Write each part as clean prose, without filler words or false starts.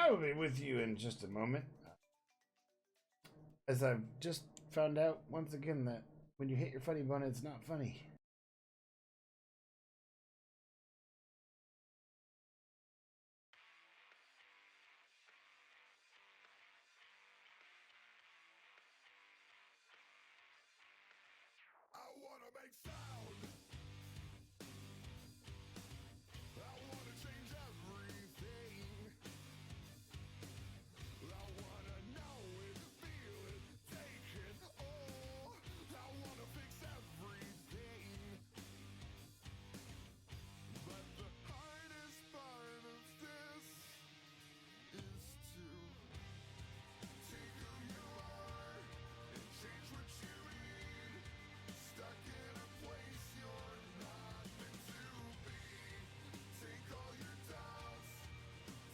I will be with you in just a moment. As I've just found out once again that when you hit your funny bone, it's not funny. I wanna make sound. I wanna change everything. I wanna know it, feel it, take it all. I wanna fix everything. But the hardest part of this is to take who you are and change what you need. Stuck in a place you're not meant to be. Take all your doubts,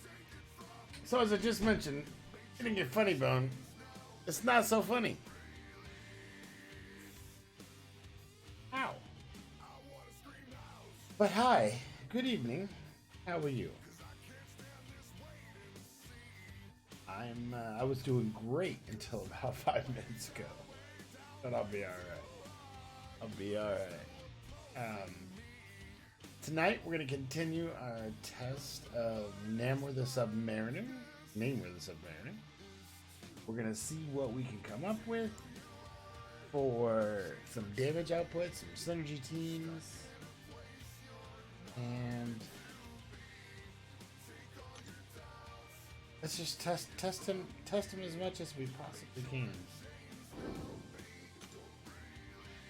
take it from. So as I just mentioned, hitting your funny bone, it's not so funny. Ow. But hi, good evening. How are you? I was doing great until about 5 minutes ago, but I'll be all right. I'll be all right. Tonight we're gonna continue our test of Namor the Sub Mariner. Namor the Sub Mariner. We're gonna see what we can come up with for some damage output, some synergy teams, and let's just test him as much as we possibly can.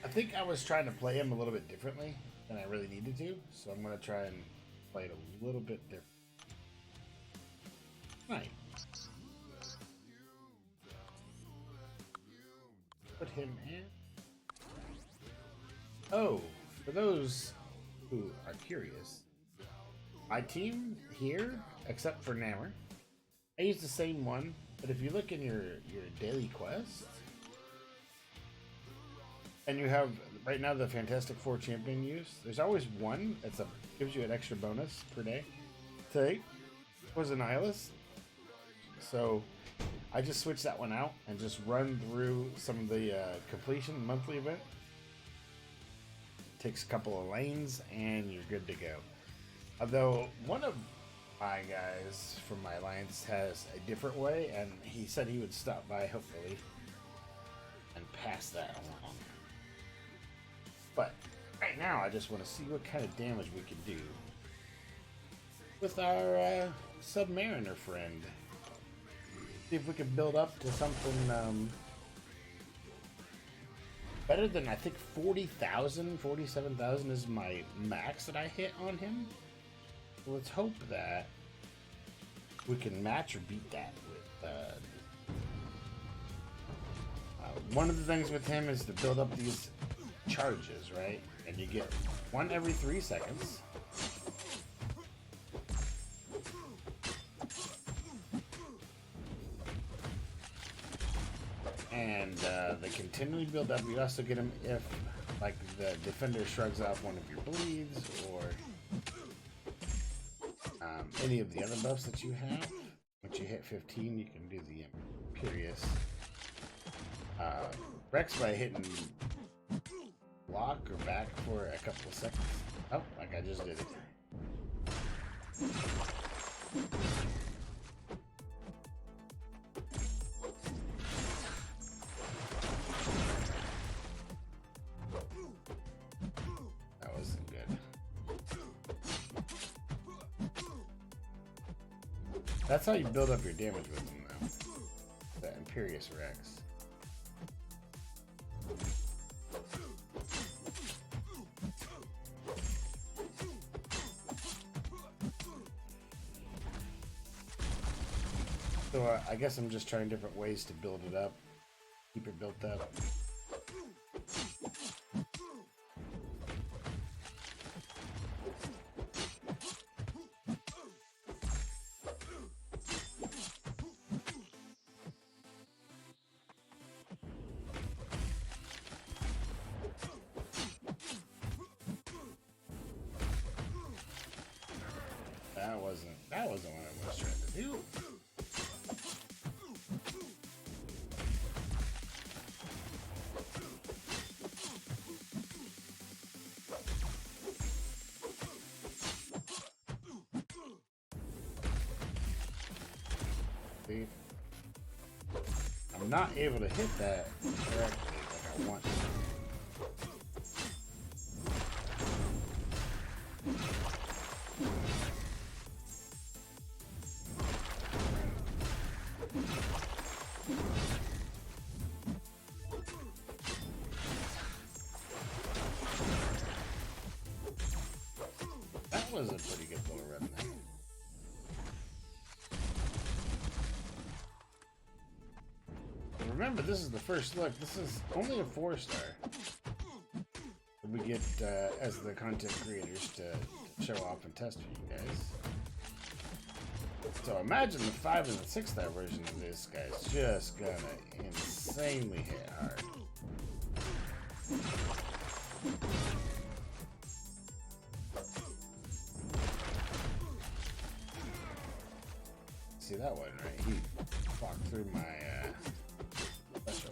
I think I was trying to play him a little bit differently than I really needed to, so I'm gonna try and play it a little bit different. Right. Put him in. Oh, for those who are curious, my team here, except for Namor, I use the same one, but if you look in your daily quest, and you have right now the Fantastic Four champion use, there's always one that's gives you an extra bonus per day. Today was a nihilist, so I just switched that one out and just run through some of the completion monthly event. Takes a couple of lanes and you're good to go. Although one of my guys from my alliance has a different way, and he said he would stop by hopefully and pass that along. But right now I just want to see what kind of damage we can do with our Submariner friend. See if we can build up to something better than, I think, 40,000, 47,000 is my max that I hit on him. So let's hope that we can match or beat that with one of the things with him is to build up these charges, right? And you get one every 3 seconds. And they continually build up. You also get them if, like, the defender shrugs off one of your bleeds, or any of the other buffs that you have. Once you hit 15, you can do the Imperious. Rex by hitting block or back for a couple of seconds. Oh, like I just did it. That wasn't good. That's how you build up your damage with them, though. The Imperious Rex. So I guess I'm just trying different ways to build it up, keep it built up. That wasn't what I was trying to do. not able to hit that correctly like I want to. That was a pretty good little run there. Remember, this is the first look. This is only a 4-star. We get, as the content creators, to show off and test for you guys. So imagine the 5 and the 6-star version of this guy's just gonna insanely hit hard. See that one, right? He walked through my special.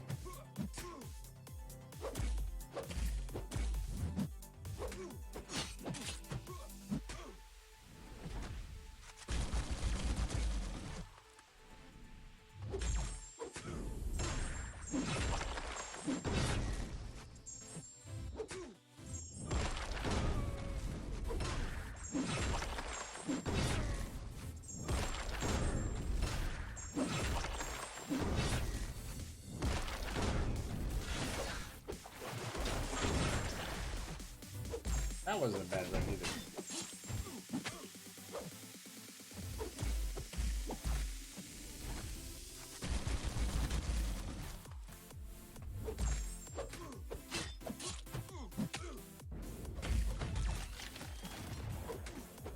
That wasn't a bad run either.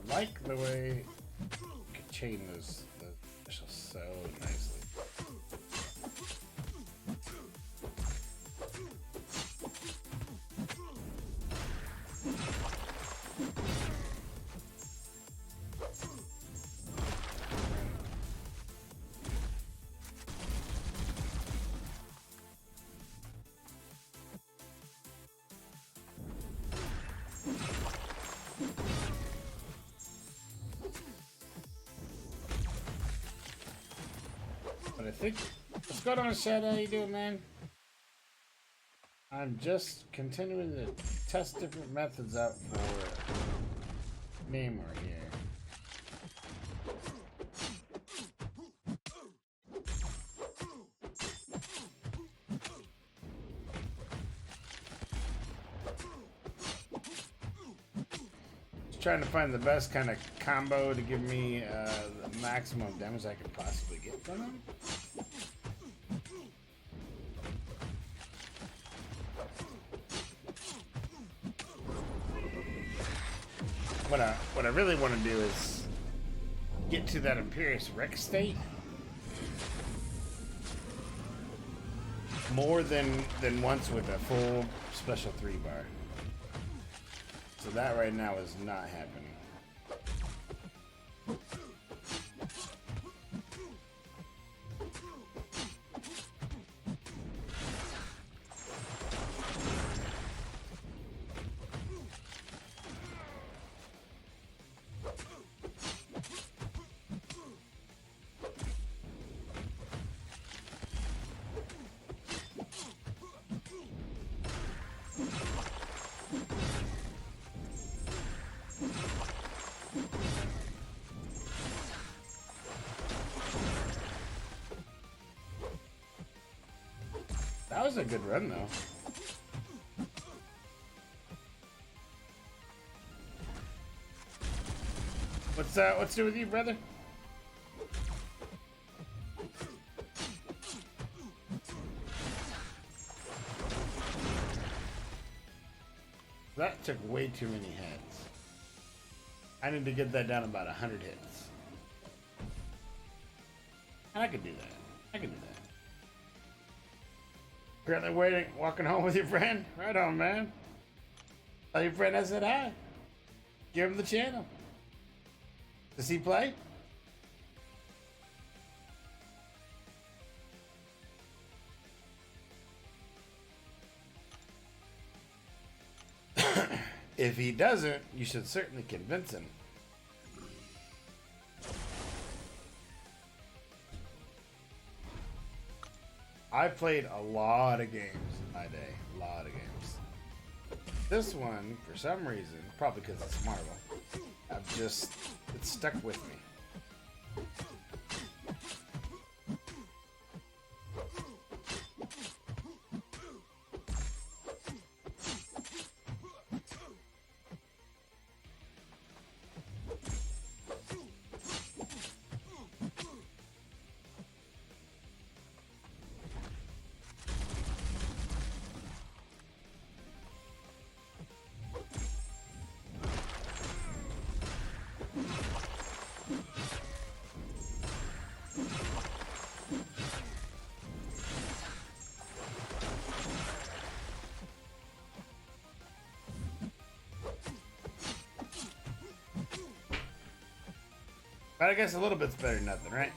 I like the way you can chain those specials so nicely. But I think, what's going on, Shadow? How you doing, man? I'm just continuing to test different methods out for Namor here. Just trying to find the best kind of combo to give me the maximum damage I could possibly get from him. What I really want to do is get to that Imperious Rex state more than once with a full special 3-bar. So that right now is not happening. That was a good run, though. What's new with you, brother? That took way too many hits. I need to get that down about 100 hits. And I could do that. I could do that. Currently waiting, walking home with your friend? Right on, man. Tell your friend I said hi. Give him the channel. Does he play? If he doesn't, you should certainly convince him. I played a lot of games in my day. A lot of games. This one, for some reason, probably because it's Marvel, it's stuck with me. But I guess a little bit's better than nothing, right?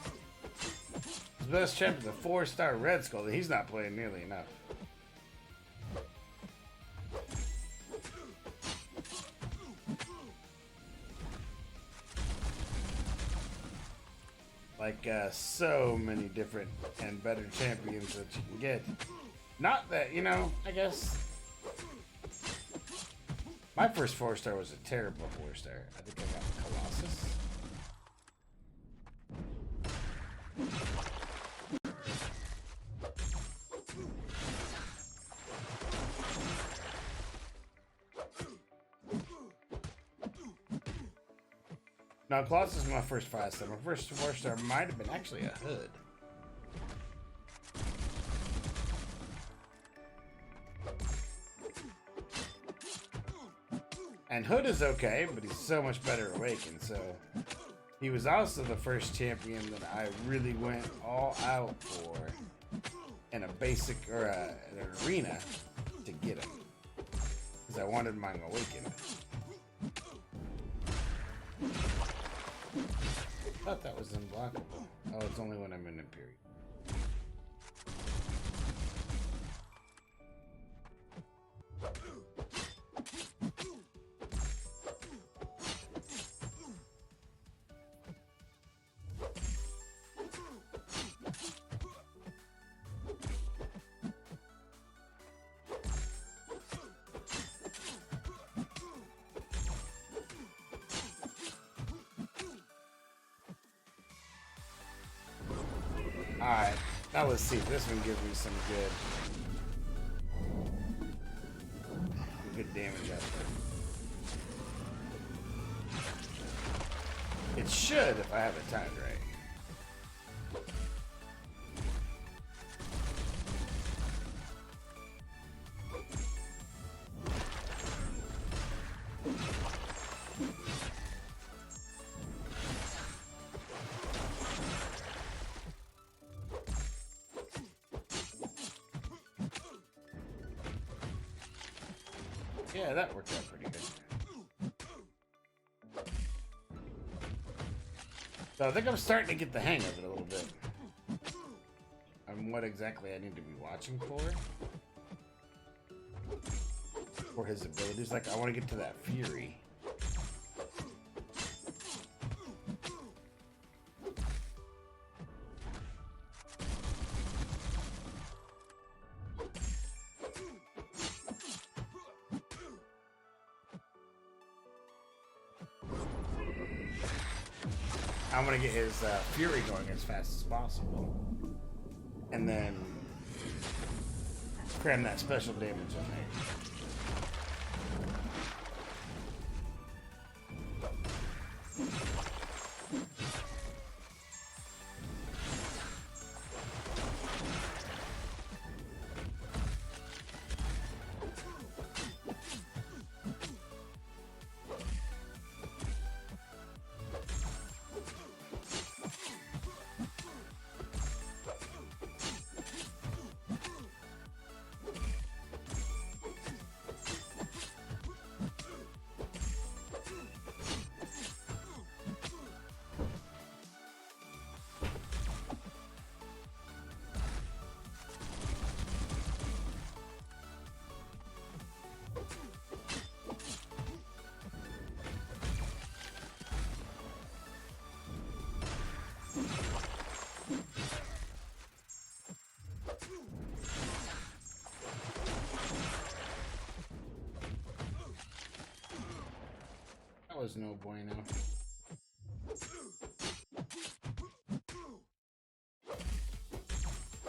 His best champ is a 4-star Red Skull. He's not playing nearly enough. Like, so many different and better champions that you can get. Not that, you know, I guess... My first 4-star was a terrible 4-star. I think I got Colossus. No, Colossus is my first 5-star. My first 4-star might have been actually a Hood. And Hood is okay, but he's so much better awakened, so... He was also the first champion that I really went all out for in a basic, or an arena, to get him. Because I wanted mine awakened. I thought that was unblockable. Oh, it's only when I'm in Imperial. Alright, now let's see if this one gives me some good damage out there. It should if I have it timed right. Yeah, that worked out pretty good. So I think I'm starting to get the hang of it a little bit. And what exactly I need to be watching for his abilities. Like, I want to get to that Fury. I want to get his Fury going as fast as possible. And then cram that special damage on there. was no bueno.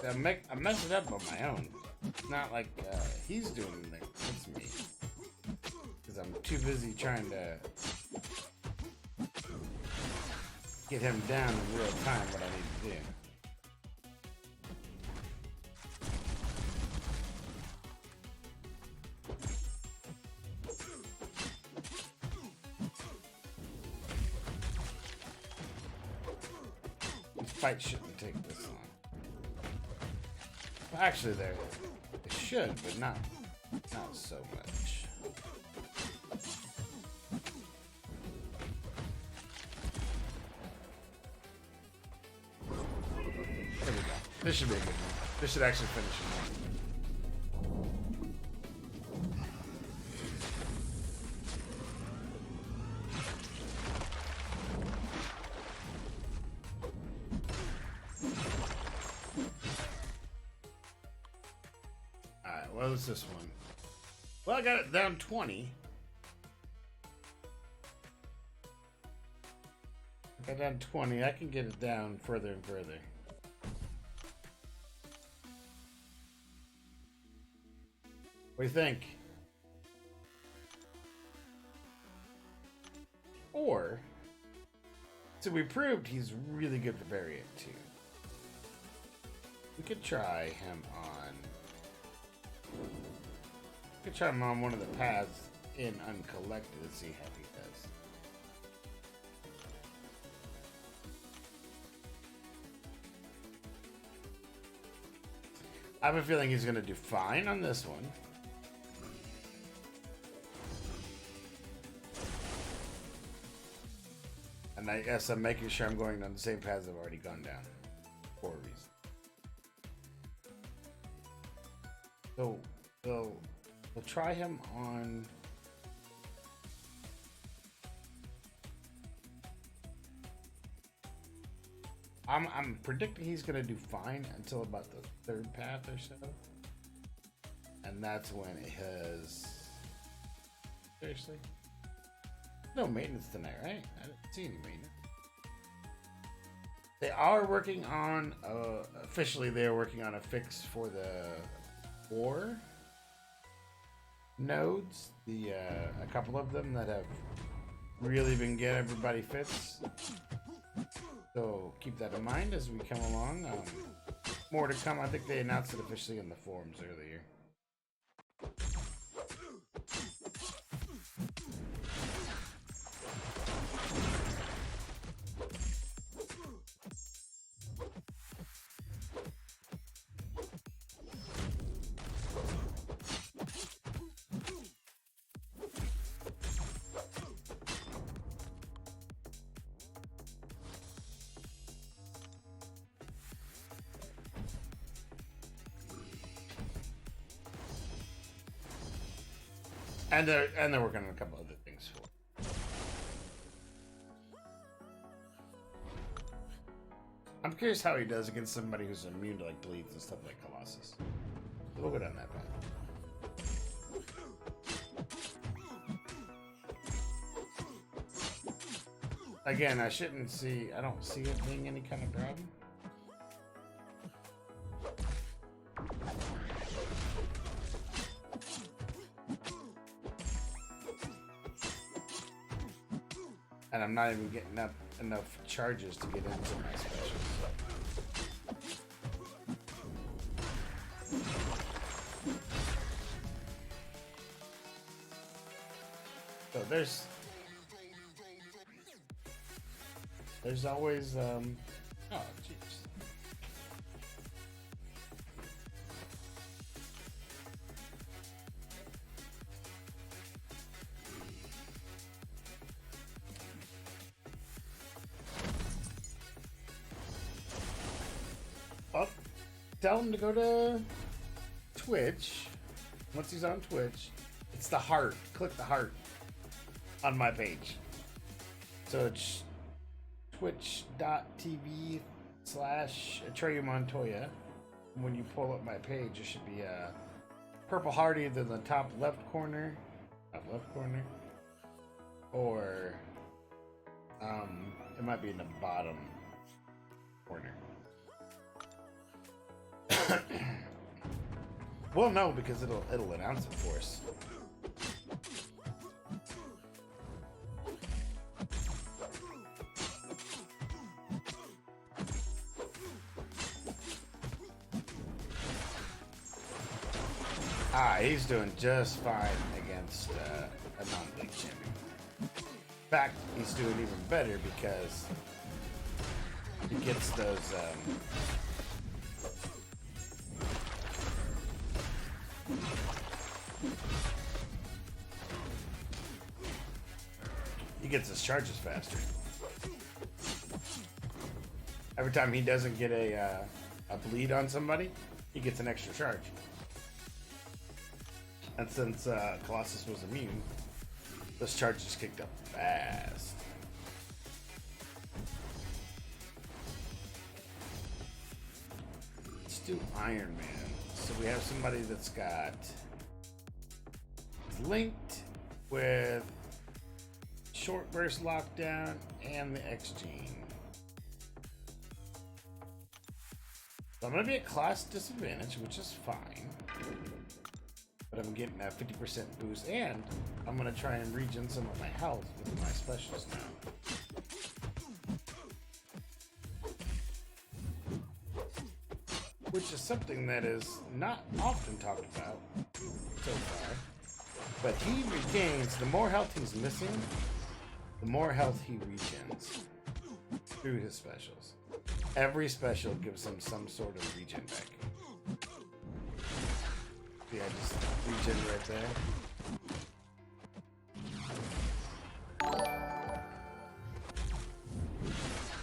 I messed it up on my own. It's not like he's doing anything. It's me. Because I'm too busy trying to get him down in real time what I need to do. These fights shouldn't take this long. Well, actually, they should, but not so much. There we go. This should be a good one. This should actually finish him. Alright, what was this one? Well, I got it down 20. I got down 20. I can get it down further and further. What do you think? Or, so we proved he's really good for Variant 2. We could try him on. We could try him on one of the paths in Uncollected and see how he does. I have a feeling he's going to do fine on this one. And I guess I'm making sure I'm going on the same paths I've already gone down. For a reason. So, we'll try him on... I'm predicting he's gonna do fine until about the third path or so. And that's when it has... Seriously? No maintenance tonight, right? I didn't see any maintenance. They are working on, officially they are working on a fix for the 4 nodes. A couple of them that have really been getting everybody fits. So keep that in mind as we come along. More to come. I think they announced it officially in the forums earlier. And they're working on a couple other things for it. I'm curious how he does against somebody who's immune to like bleeds and stuff like Colossus. So we'll go down that path. Again, I don't see it being any kind of problem. And I'm not even getting up enough charges to get into my specials. So there's always oh jeez. Well, tell him to go to Twitch. Once he's on Twitch, it's the heart. Click the heart on my page. So it's twitch.tv/Atreyu Montoya. When you pull up my page, there should be a purple heart either in the top left corner. or it might be in the bottom corner. Well, no, because it'll announce it for us. Ah, he's doing just fine against a non-league champion. In fact, he's doing even better because he gets those. He gets his charges faster. Every time he doesn't get a bleed on somebody, he gets an extra charge. And since Colossus was immune, those charges kicked up fast. Let's do Iron Man. So we have somebody that's got linked with short burst lockdown and the X gene. So I'm gonna be at class disadvantage, which is fine. But I'm getting that 50% boost, and I'm gonna try and regen some of my health with my specials now. Which is something that is not often talked about so far. But he regains, the more health he's missing, the more health he regens through his specials. Every special gives him some sort of regen back. Yeah, just regen right there.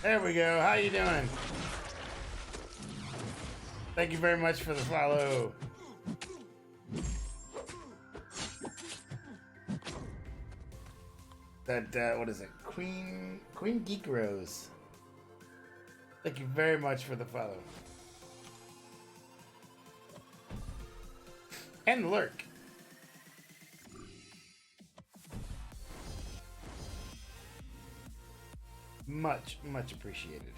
There we go. How you doing? Thank you very much for the follow. That what is it? Queen Geek Rose. Thank you very much for the follow. And the lurk. Much appreciated.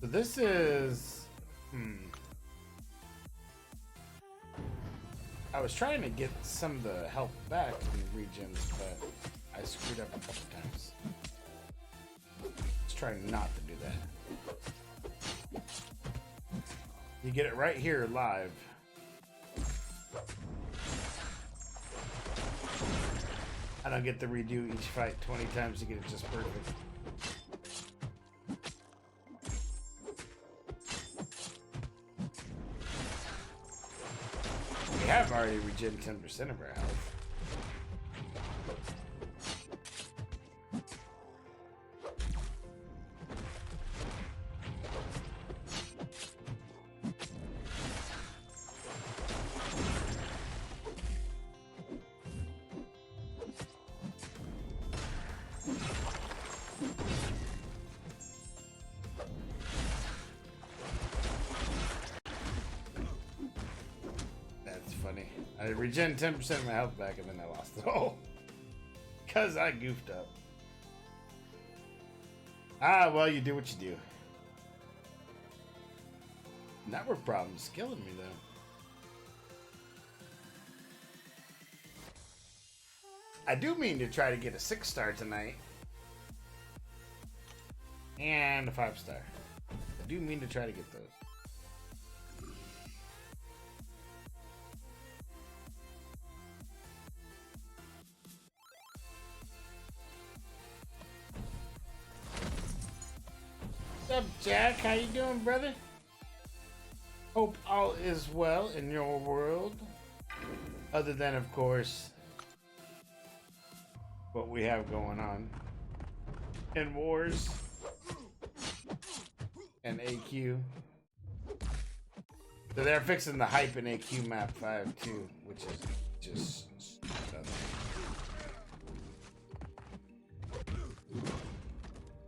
So this is I was trying to get some of the health back in the regions, but I screwed up a couple times. Let's try not to do that. You get it right here live. I don't get to redo each fight 20 times to get it just perfect. We have already regen 10% of our health. I regen 10% of my health back and then I lost it all. Because I goofed up. Ah, well, you do what you do. Network problems killing me, though. I do mean to try to get a 6-star tonight. And a 5-star. I do mean to try to get those. What's up, Jack? How you doing, brother? Hope all is well in your world. Other than, of course, what we have going on in wars and AQ. So they're fixing the hype in AQ map 5 too, which is just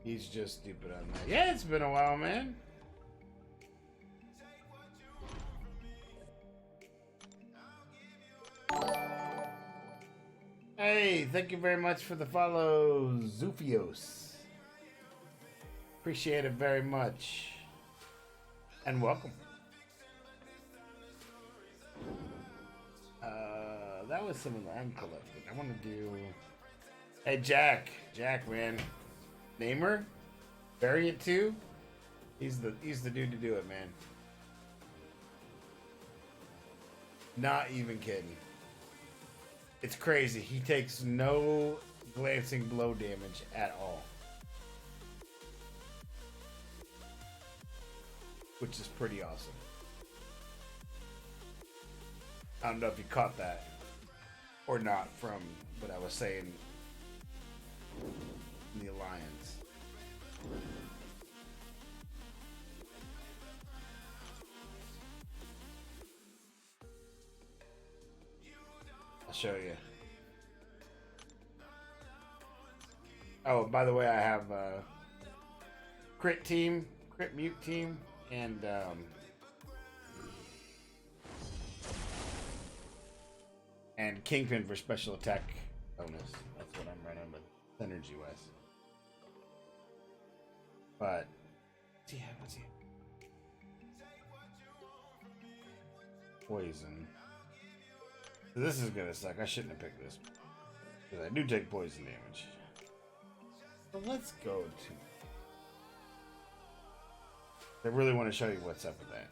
he's just stupid on that. Yeah, it's been a while, man. Hey, thank you very much for the follow, Zufios. Appreciate it very much. And welcome. That was some of the uncollected. I want to do. Hey, Jack, man. Namor, Variant 2. He's the dude to do it, man. Not even kidding. It's crazy. He takes no glancing blow damage at all, which is pretty awesome. I don't know if you caught that or not from what I was saying in the Alliance. I'll show you. Oh, by the way, I have crit mute team, and Kingpin for special attack bonus. That's what I'm running with synergy wise. But what's he? Poison. This is gonna suck. I shouldn't have picked this because I do take poison damage. So let's go to. I really want to show you what's up with that.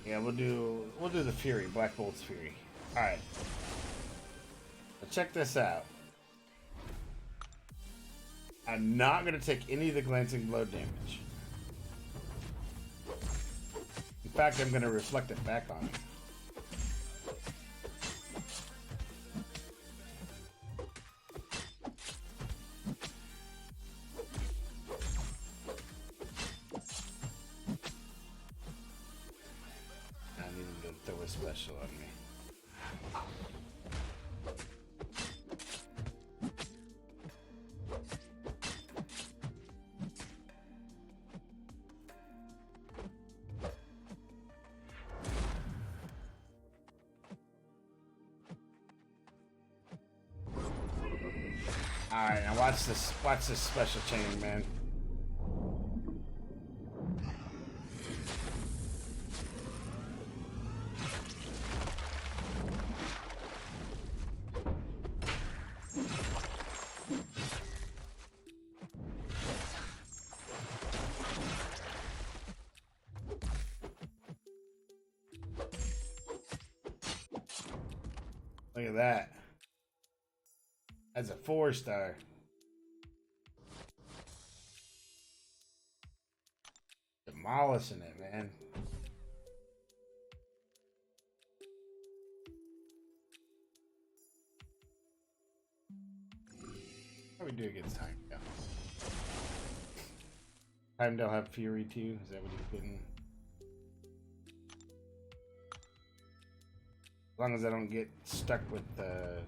Yeah, we'll do the Fury, Black Bolt's Fury. All right. Now check this out. I'm not gonna take any of the glancing blow damage. In fact, I'm gonna reflect it back on him. I need him to throw a special on me. Alright, now watch this special chain, man. Look at that. That's a 4-star. Demolishing it, man. How do we do against Heimdall? Heimdall have Fury too? Is that what he's getting? As long as I don't get stuck with the...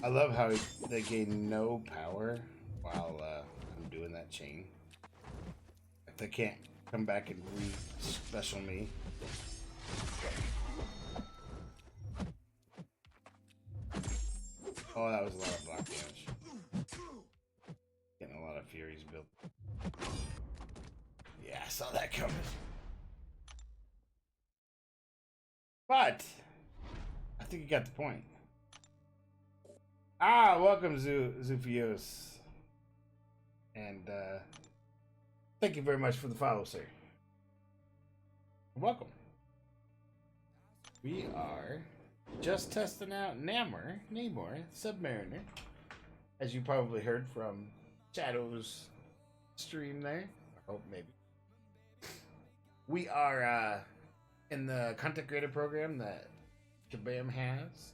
I love how they gain no power while I'm doing that chain. If they can't come back and re-special me. Oh, that was a lot of block damage. Getting a lot of Furies built. Yeah, I saw that coming. But I think you got the point. Ah, welcome, Zufios. And thank you very much for the follow, sir. You're welcome. We are just testing out Namor the Sub Mariner, as you probably heard from Shadow's stream there. I hope maybe. We are in the content creator program that Kabam has,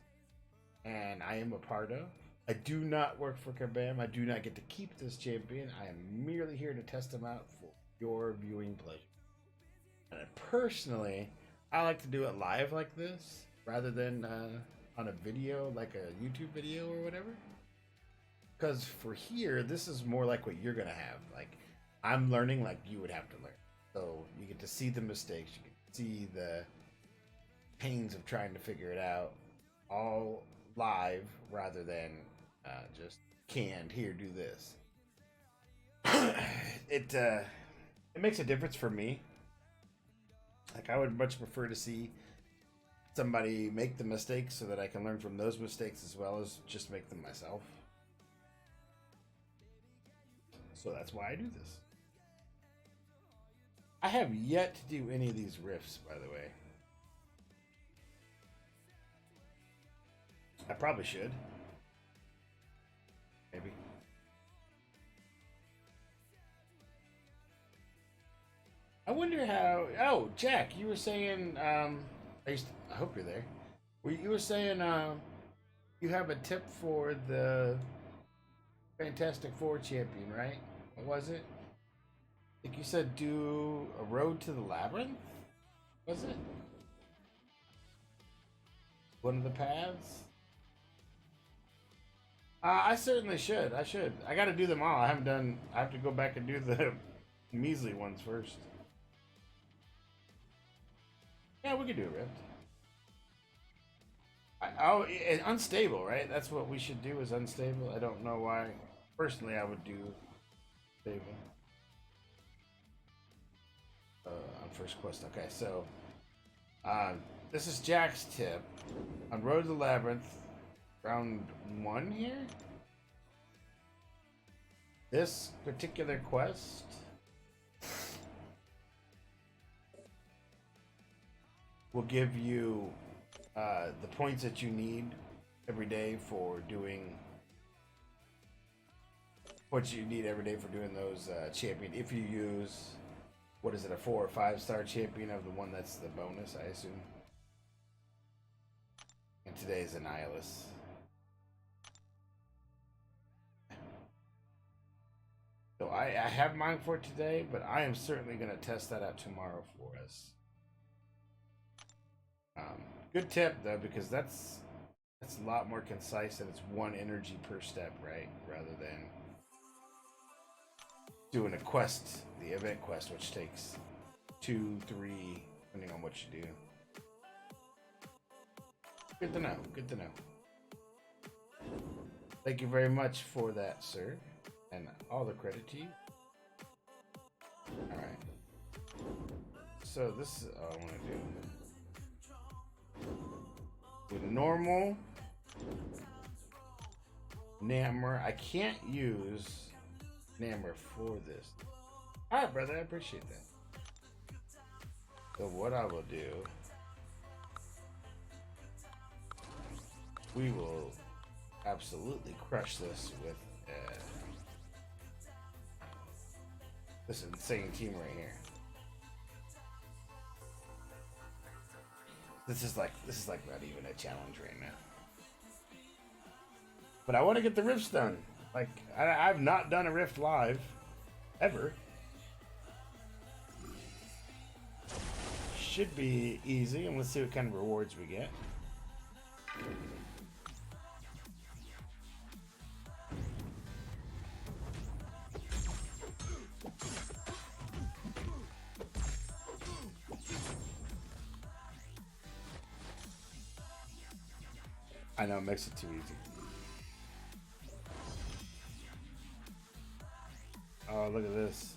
and I am a part of. I do not work for Kabam. I do not get to keep this champion. I am merely here to test him out for your viewing pleasure. And personally, I like to do it live like this rather than on a video, like a YouTube video or whatever. Because for here, this is more like what you're going to have. Like, I'm learning like you would have to learn. So you get to see the mistakes, you get to see the pains of trying to figure it out all live rather than just canned, here, do this. It makes a difference for me. Like, I would much prefer to see somebody make the mistakes so that I can learn from those mistakes as well as just make them myself. So that's why I do this. I have yet to do any of these riffs, by the way. I probably should. Maybe. I wonder how. Oh, Jack, you were saying. I hope you're there. You were saying you have a tip for the Fantastic Four champion, right? What was it? I think you said do a road to the labyrinth. Was it one of the paths? I certainly should. I should. I got to do them all. I haven't done. I have to go back and do the measly ones first. Yeah, we could do a rift. Unstable, right? That's what we should do. Is unstable. I don't know why. Personally, I would do stable. On first quest. Okay, so this is Jack's tip on Road to the Labyrinth. Round 1 here. This particular quest will give you the points that you need every day for doing what you need every day for doing those champion. If you use, what is it, a 4 or 5 star champion of the one that's the bonus, I assume. And today's Annihilus. So I have mine for today, but I am certainly going to test that out tomorrow for us. Good tip though, because that's a lot more concise and it's 1 energy per step, right? Rather than doing a quest, the event quest, which takes 2, 3, depending on what you do. Good to know. Good to know. Thank you very much for that, sir. And all the credit to you. Alright. So this is all I want to do. With normal Namor, I can't use Namor for this. Alright, brother, I appreciate that. So what I will do, we will absolutely crush this with this insane team right here. This is like not even a challenge right now. But I want to get the rifts done. Like I've not done a rift live ever. Should be easy, and let's see what kind of rewards we get. I know, it makes it too easy. Oh, look at this.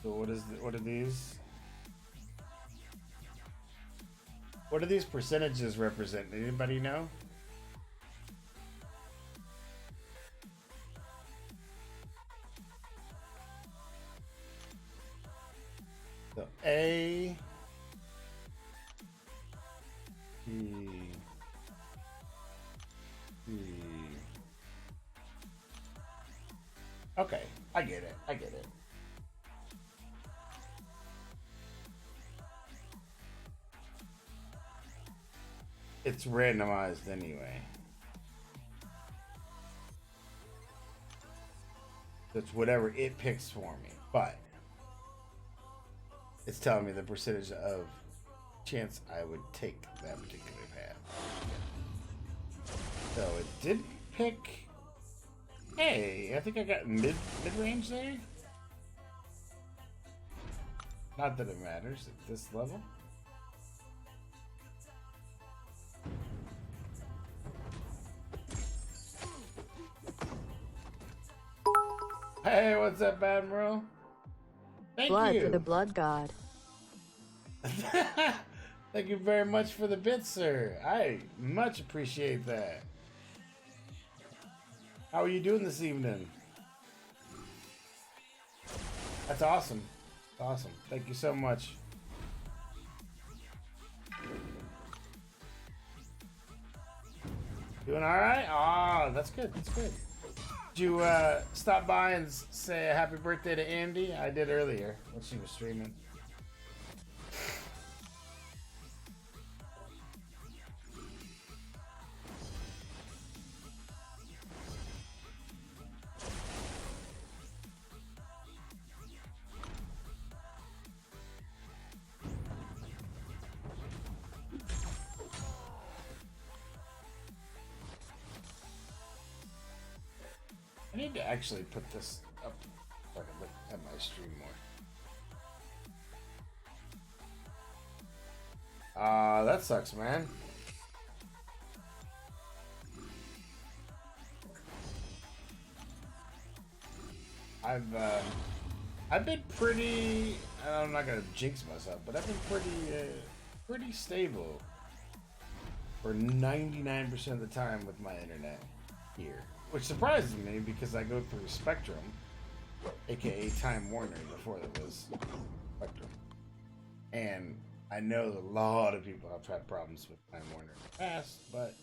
So what are these? What do these percentages represent? Anybody know? So A, B, C. Okay, I get it. I get it. It's randomized anyway. It's whatever it picks for me, but it's telling me the percentage of chance I would take that particular path. So it did pick. Hey, I think I got mid range there. Not that it matters at this level. Hey, what's up, Admiral? Thank Blood you. for the blood god. Thank you very much for the bit, sir. I much appreciate that. How are you doing this evening? That's awesome. Awesome. Thank you so much. Doing all right? Ah, that's good. That's good. Did you stop by and say a happy birthday to Andy? I did earlier when she was streaming. I need to actually put this up so I can look at my stream more. That sucks, man. I've been pretty. I'm not gonna jinx myself, but I've been pretty stable for 99% of the time with my internet here. Which surprises me because I go through Spectrum, aka Time Warner, before it was Spectrum. And I know a lot of people have had problems with Time Warner in the past, but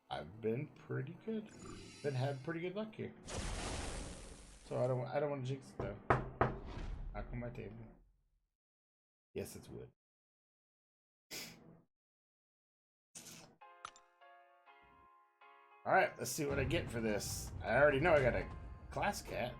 I've been pretty good. Had pretty good luck here. So I don't want to jinx it though. Knock on my table. Yes, it's wood. Alright, let's see what I get for this. I already know I got a class cat.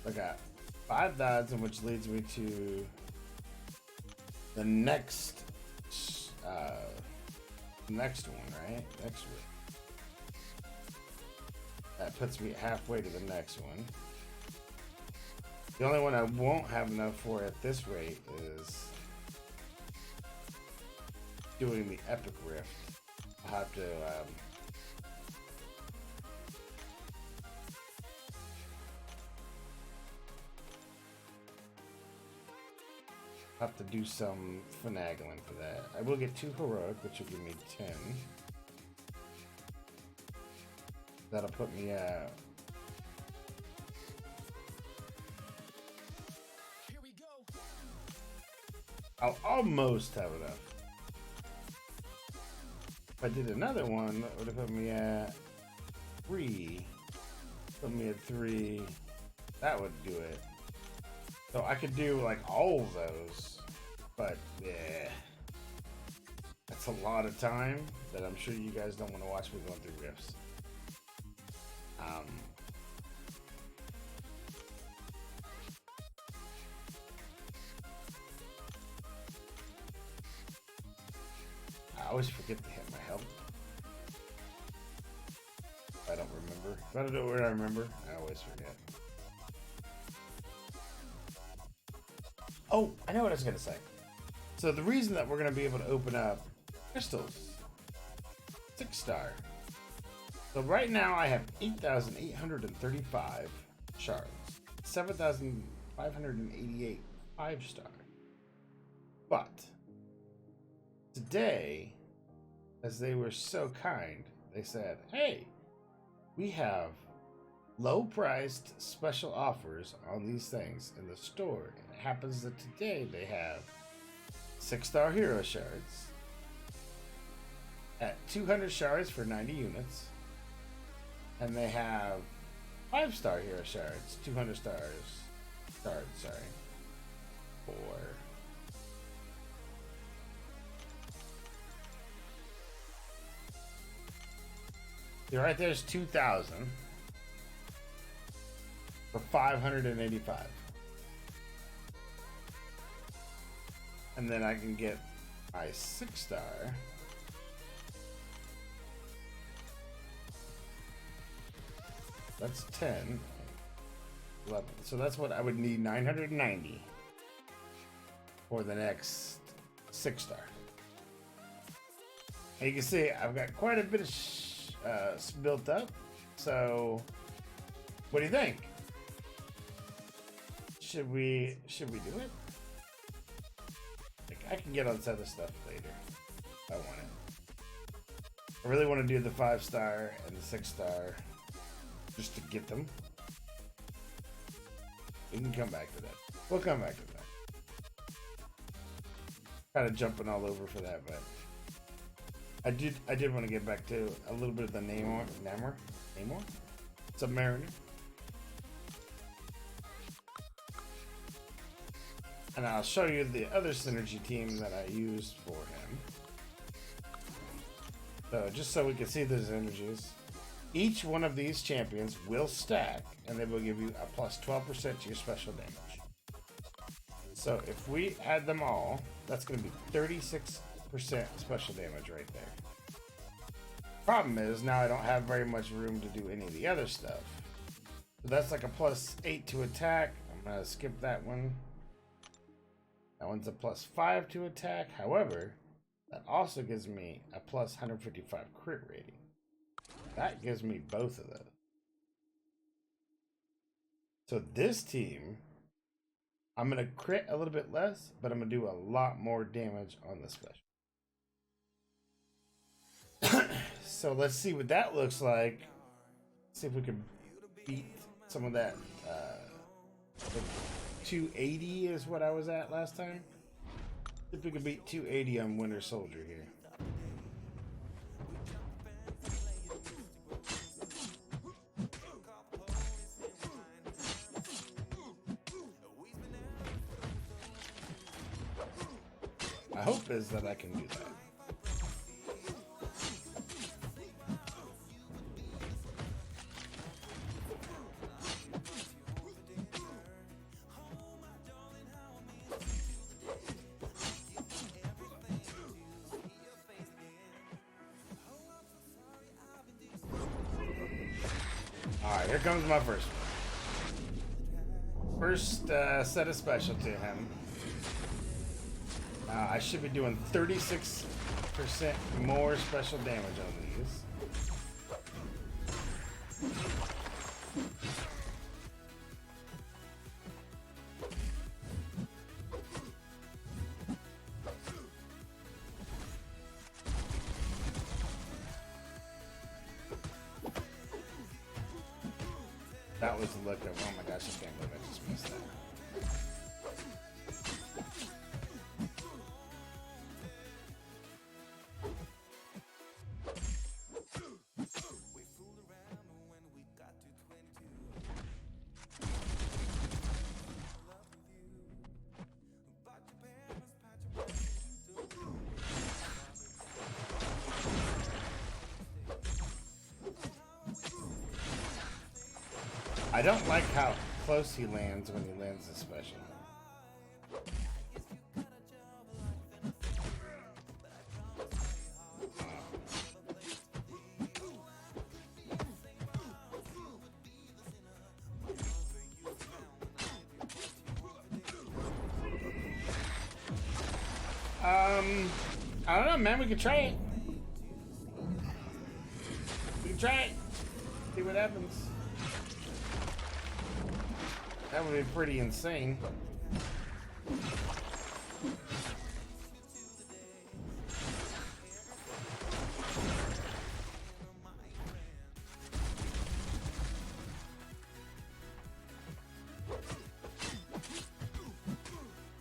I got 5,000, which leads me to the next one, right? Next one. That puts me halfway to the next one. The only one I won't have enough for at this rate is doing the Epic Rift. I'll have to do some finagling for that. I will get 2 heroic, which will give me 10. That'll put me at. I'll almost have enough. If I did another one, that would have put me at 3. Put me at 3. That would do it. So I could do like all of those, but yeah, that's a lot of time that I'm sure you guys don't want to watch me going through rifts. I always forget to hit my health. I don't know where I remember. I always forget. Oh, I know what I was gonna say. So the reason that we're gonna be able to open up crystals, 6-star. So right now I have 8,835 shards, 7,588 5-star. But today, as they were so kind, they said, "Hey, we have low-priced special offers on these things in the store." And it happens that today they have 6-star hero shards at 200 shards for 90 units. And they have 5-star hero shards, 200 shards, for right there's 2,000 for 585. And then I can get my 6-star. That's 10. 11. So that's what I would need, 990 for the next 6-star. And you can see I've got quite a bit of built up. So what do you think? Should we do it? Like, I can get on this other stuff later. I want it. I really want to do the 5-star and the 6-star. Just to get them. We can come back to that. We'll come back to that. Kind of jumping all over for that, but I did want to get back to a little bit of the Namor Sub Mariner. And I'll show you the other synergy team that I used for him. So just so we can see the synergies. Each one of these champions will stack, and they will give you a plus 12% to your special damage. So if we add them all, that's going to be 36% special damage right there. Problem is, now I don't have very much room to do any of the other stuff. So that's like a plus 8 to attack. I'm going to skip that one. That one's a plus 5 to attack. However, that also gives me a plus 155 crit rating. That gives me both of those. So this team, I'm going to crit a little bit less, but I'm going to do a lot more damage on the special. So let's see what that looks like. See if we can beat some of that. 280 is what I was at last time. See if we can beat 280 on Winter Soldier here. My hope is that I can do that. Alright, here comes my first one. First set of special to him. I should be doing 36% more special damage on these. That was the look of, oh my gosh, I can't believe I just missed that. I don't like how close he lands when he lands the special. I don't know, man. We could try it. We can try it. See what happens. That would be pretty insane.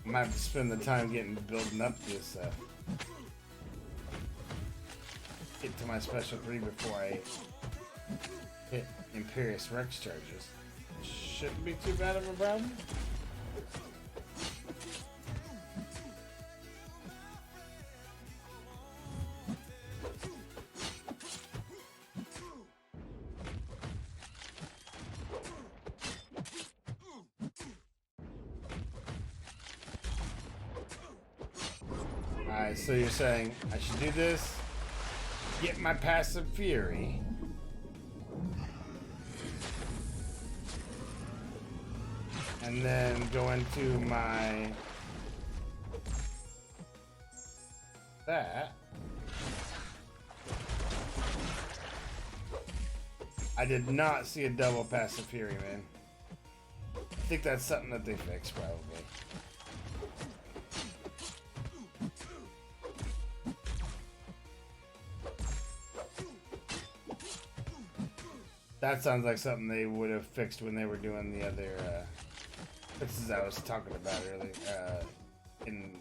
I might have to spend the time building up this get to my special 3 before I hit Imperious Rex charges. Shouldn't be too bad of a problem. Alright, so you're saying I should do this, get my passive fury, and then go into my that. I did not see a double passive fury, man. I think that's something that they fixed, probably. That sounds like something they would have fixed when they were doing the other fixes I was talking about earlier in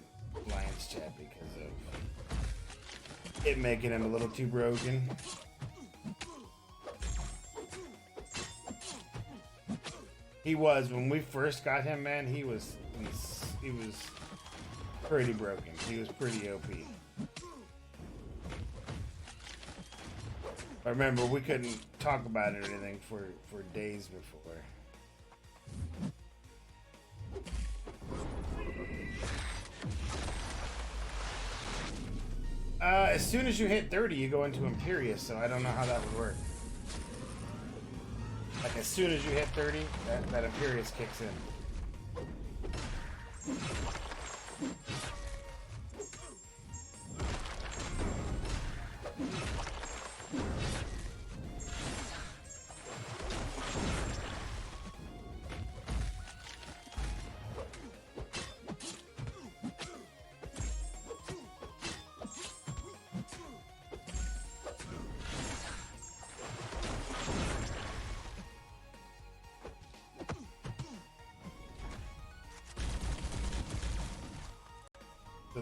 Lion's Chat because of it making him a little too broken. He was when we first got him, man. He was pretty broken. He was pretty OP. I remember we couldn't talk about it or anything for days before. As soon as you hit 30, you go into Imperious, so I don't know how that would work. Like as soon as you hit 30, that Imperious kicks in.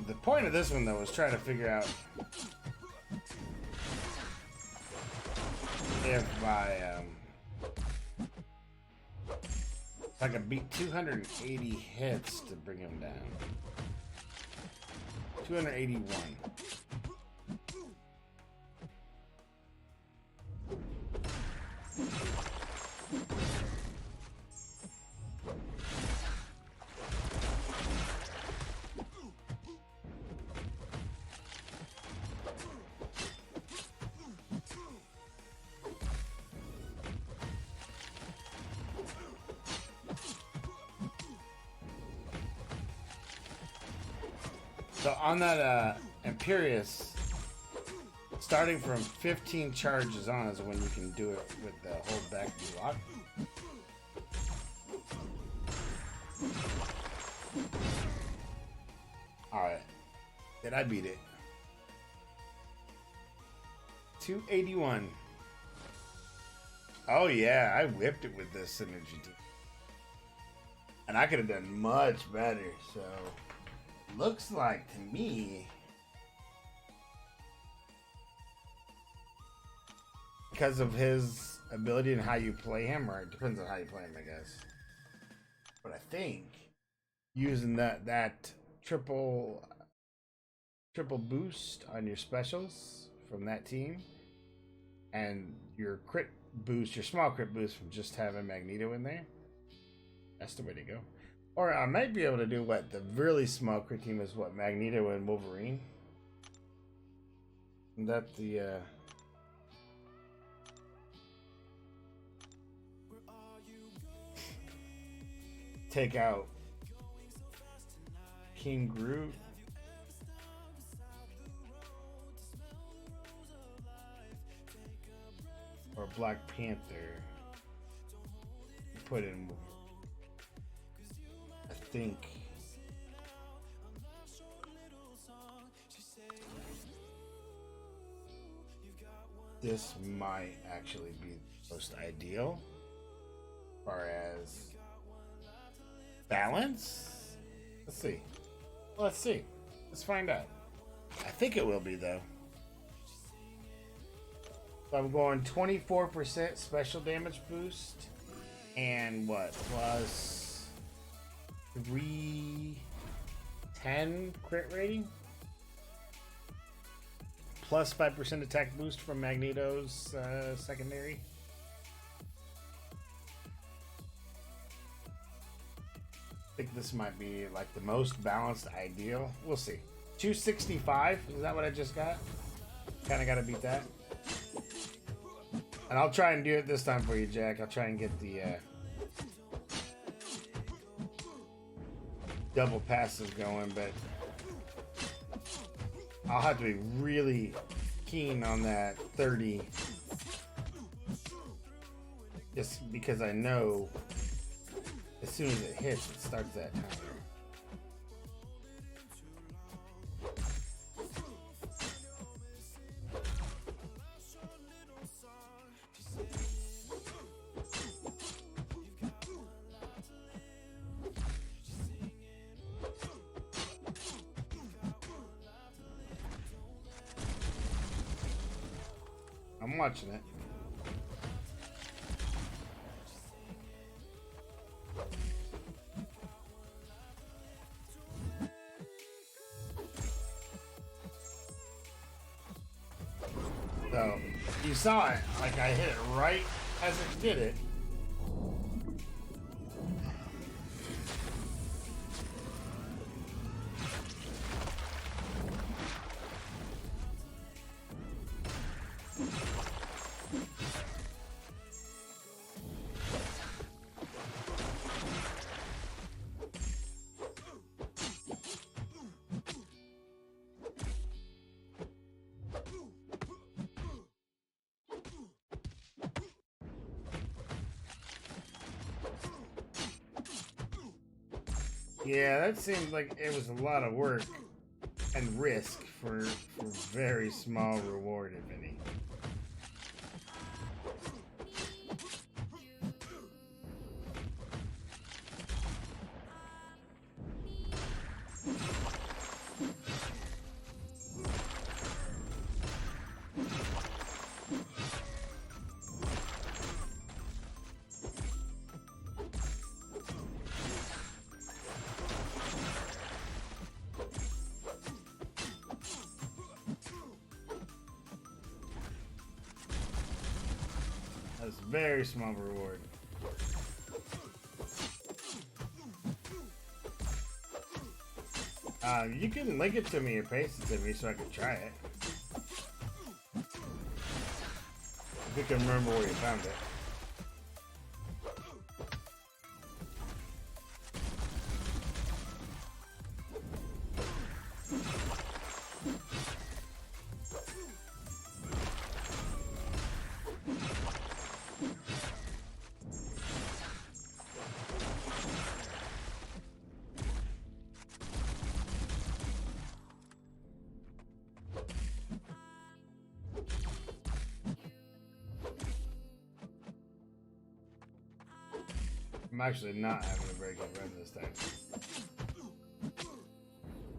The point of this one, though, was trying to figure out if I could beat 280 hits to bring him down. 281. So on that Imperious, starting from 15 charges on is when you can do it with the hold back block. Alright. Did I beat it? 281. Oh yeah, I whipped it with this synergy team. And I could have done much better, so looks like to me, because of his ability and how you play him, or it depends on how you play him, I guess. But I think using that triple boost on your specials from that team, and your crit boost, your small crit boost from just having Magneto in there, that's the way to go. Or I might be able to do what the really small crit team is, what Magneto and Wolverine. And that's the take out King Groot Black Panther. Put in, I think, this might actually be the most ideal as far as balance. Let's see. Let's see. Let's find out. I think it will be though. So I'm going 24% special damage boost and what, plus 310 crit rating, plus 5% attack boost from Magneto's secondary. I think this might be like the most balanced ideal. We'll see. 265, is that what I just got? Kind of got to beat that. And I'll try and do it this time for you, Jack. I'll try and get the double passive going, but I'll have to be really keen on that 30. Just because I know as soon as it hits, it starts that timer. I'm watching it. So, you saw it, like I hit it right as it did it. Yeah, that seemed like it was a lot of work and risk for very small reward, if any. That's a very small reward. You can link it to me or paste it to me so I can try it. If you can remember where you found it. I'm actually not having a very good run this time.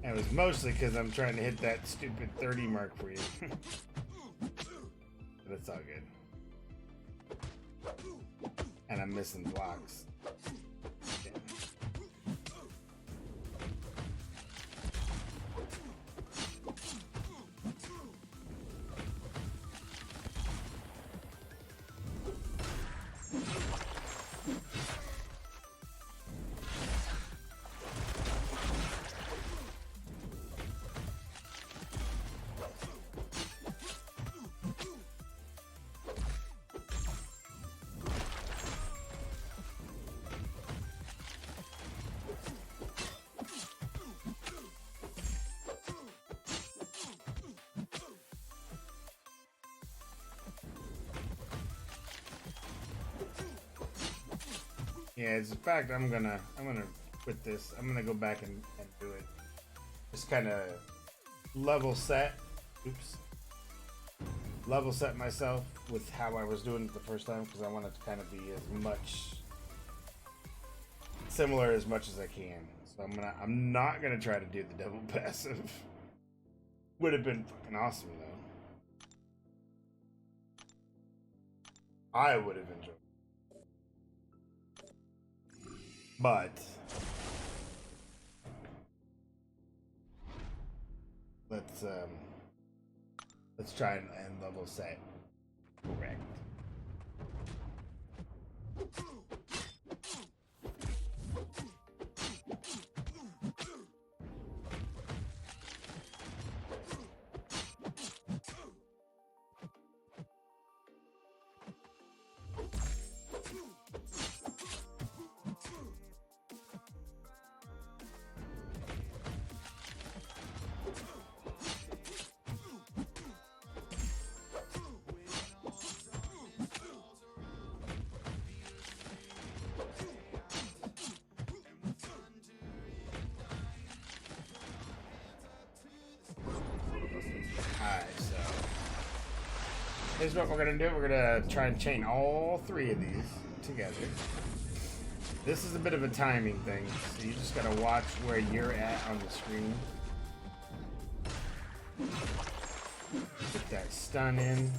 And it was mostly because I'm trying to hit that stupid 30 mark for you. But it's all good. And I'm missing blocks. Yeah. Yeah, as a fact, I'm gonna quit this. I'm gonna go back and do it. Just kind of level set. Oops. Level set myself with how I was doing it the first time because I want it to kind of be as much similar as much as I can. So I'm not gonna try to do the double passive. Would have been fucking awesome though. I would have enjoyed it. But let's try and level set correct. Here's what we're gonna do. We're gonna try and chain all three of these together. This is a bit of a timing thing, so you just gotta watch where you're at on the screen. Get that stun in.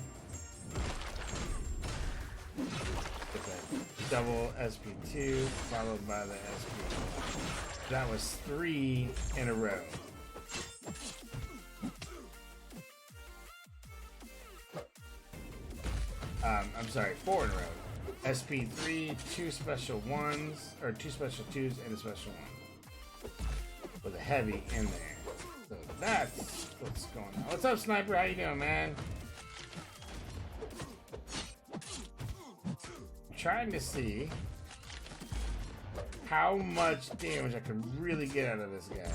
Get that double SP2 followed by the SP1. That was 3 in a row. I'm sorry, 4 in a row. SP3, 2 special 1s, or 2 special 2s, and a special 1. With a heavy in there. So that's what's going on. What's up, Sniper? How you doing, man? I'm trying to see how much damage I can really get out of this guy.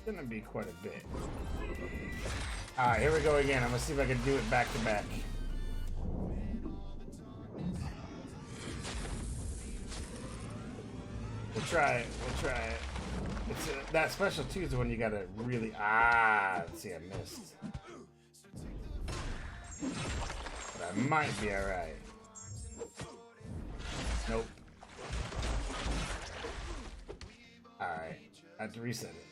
Gonna be quite a bit. Alright, here we go again. I'm gonna see if I can do it back to back. We'll try it. We'll try it. It's that special 2 is the one you gotta really. Let's see, I missed. But I might be alright. Nope. Alright. I have to reset it.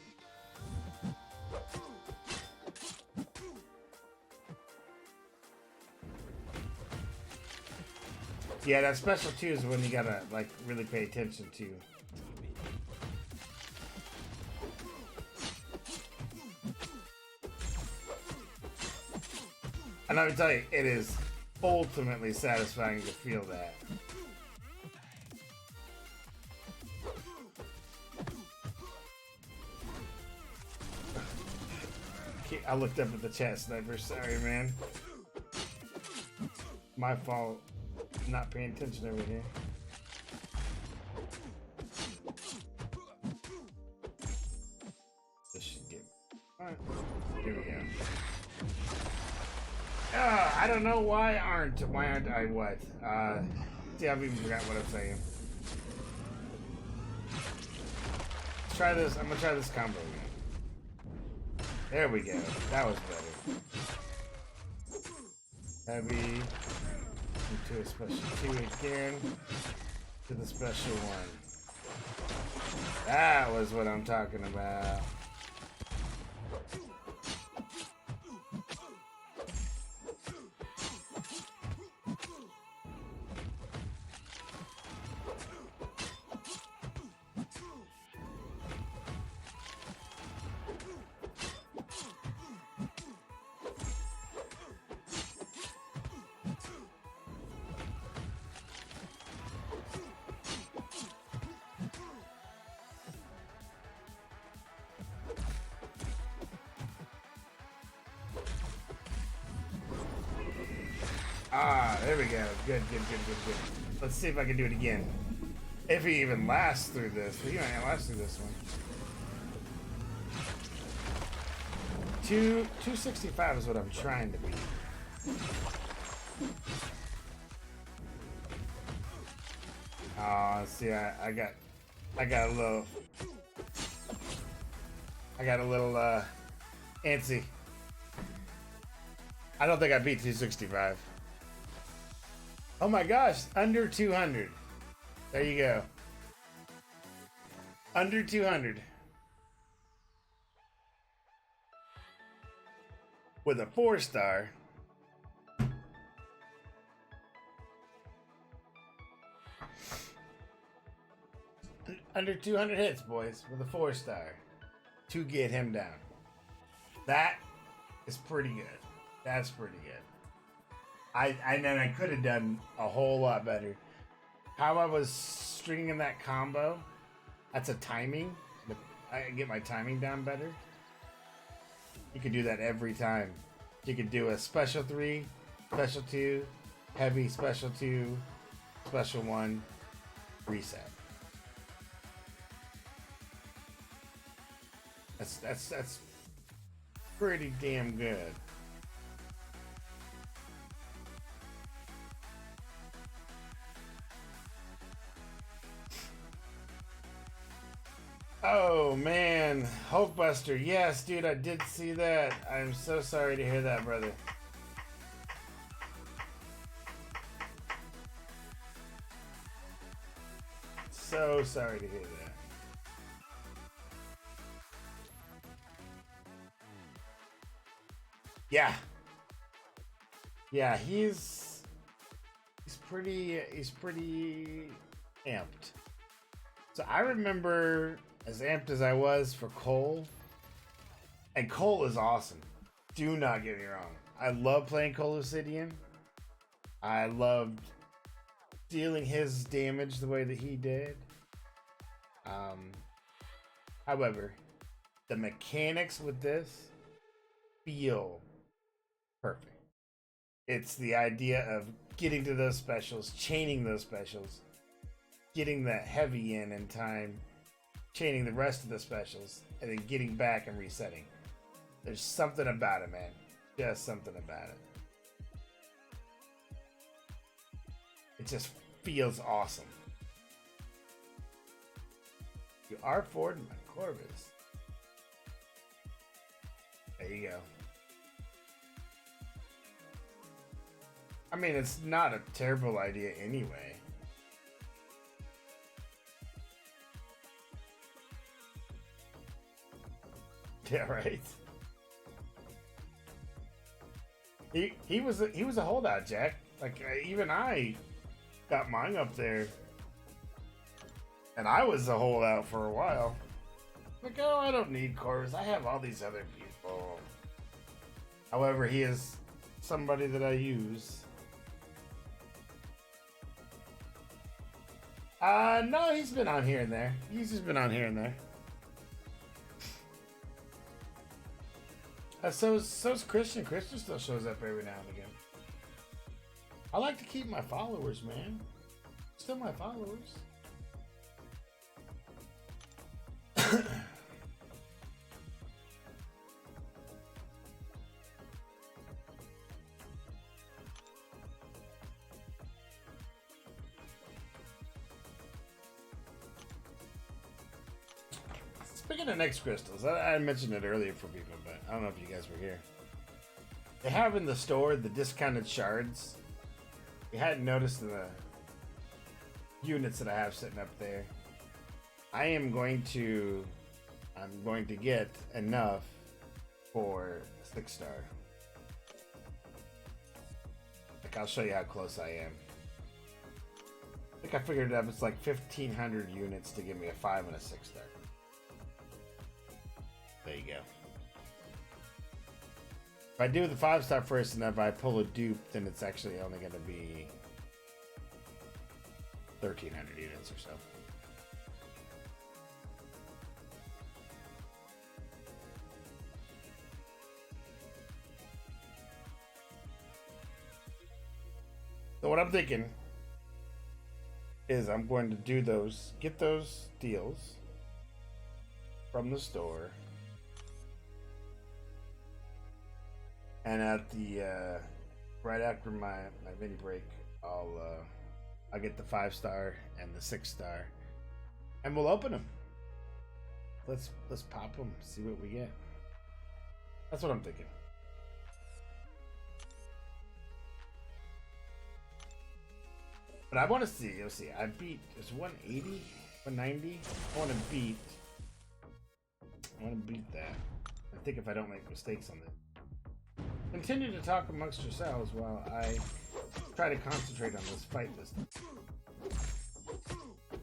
Yeah, that special 2 is when you gotta like really pay attention to. And let me tell you, it is ultimately satisfying to feel that. I looked up at the chat, Sniper. Sorry, man. My fault. Not paying attention over here. This should get. Alright. Here we go. I don't know why aren't I what? See, I've even forgot what I'm saying. Let's try this. I'm gonna try this combo again. There we go. That was better. Heavy. To a special 2 again. To the special 1. That was what I'm talking about. There we go. Good. Let's see if I can do it again. If he even lasts through this. But he might not last through this one. 265 is what I'm trying to beat. Oh, see, I got a little antsy. I don't think I beat 265. Oh my gosh, under 200. There you go. Under 200. With a 4-star. Under 200 hits, boys, with a 4-star. To get him down. That is pretty good. That's pretty good. I could have done a whole lot better. How I was stringing that combo, that's a timing. I can get my timing down better. You could do that every time. You could do a special 3, special 2, heavy special 2, special 1, reset. That's pretty damn good. Oh man, Hulkbuster. Yes, dude, I did see that. I'm so sorry to hear that, brother. So sorry to hear that. Yeah. Yeah, he's pretty amped. So I remember as amped as I was for Cole, and Cole is awesome. Do not get me wrong. I love playing Cole Obsidian. I loved dealing his damage the way that he did. However, the mechanics with this feel perfect. It's the idea of getting to those specials, chaining those specials, getting that heavy in time, chaining the rest of the specials, and then getting back and resetting. There's something about it, man. Just something about it. It just feels awesome. You are Ford my Corvus. There you go. I mean, it's not a terrible idea anyway. Yeah, right. He was a holdout, Jack. Like even I got mine up there, and I was a holdout for a while. Like, oh, I don't need Corvus. I have all these other people. However, he is somebody that I use. No, he's been on here and there. He's just been on here and there. So's Christian. Christian still shows up every now and again. I like to keep my followers, man. Still my followers. Speaking of next crystals, I mentioned it earlier for people, but I don't know if you guys were here. They have in the store the discounted shards. You hadn't noticed in the units that I have sitting up there. I'm going to get enough for 6-star. Like, I'll show you how close I am. I think I figured it up. It's like 1,500 units to give me a 5 and a 6-star. There you go. If I do the 5-star first and if I pull a dupe, then it's actually only going to be 1,300 units or so. So what I'm thinking is I'm going to do those, get those deals from the store. And at the right after my mini break, I'll get the 5-star and the 6-star, and we'll open them. Let's pop them, see what we get. That's what I'm thinking. But I want to see. Let's see. I beat. It's 180, 190. I want to beat that. I think if I don't make mistakes on it. Continue to talk amongst yourselves while I try to concentrate on this fight this time.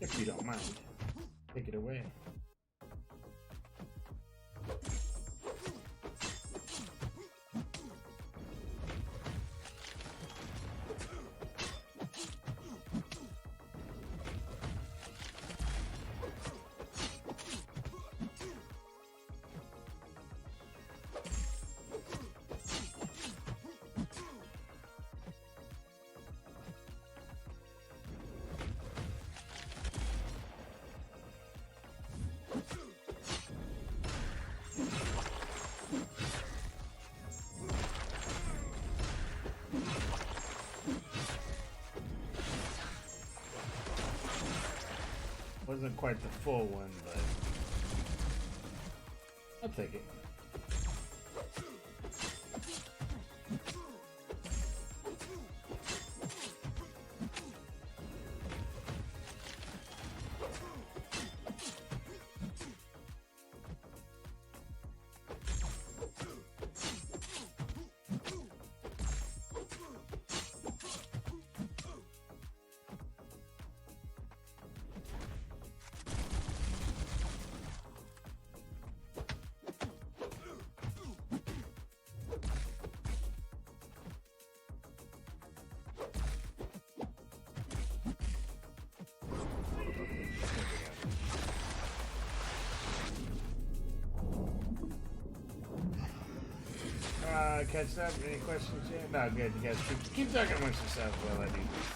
If you don't mind, take it away. Wasn't quite the full one, but I'll take it. Catch up? Any questions yet? No, good. You guys keep talking amongst yourselves while I do this.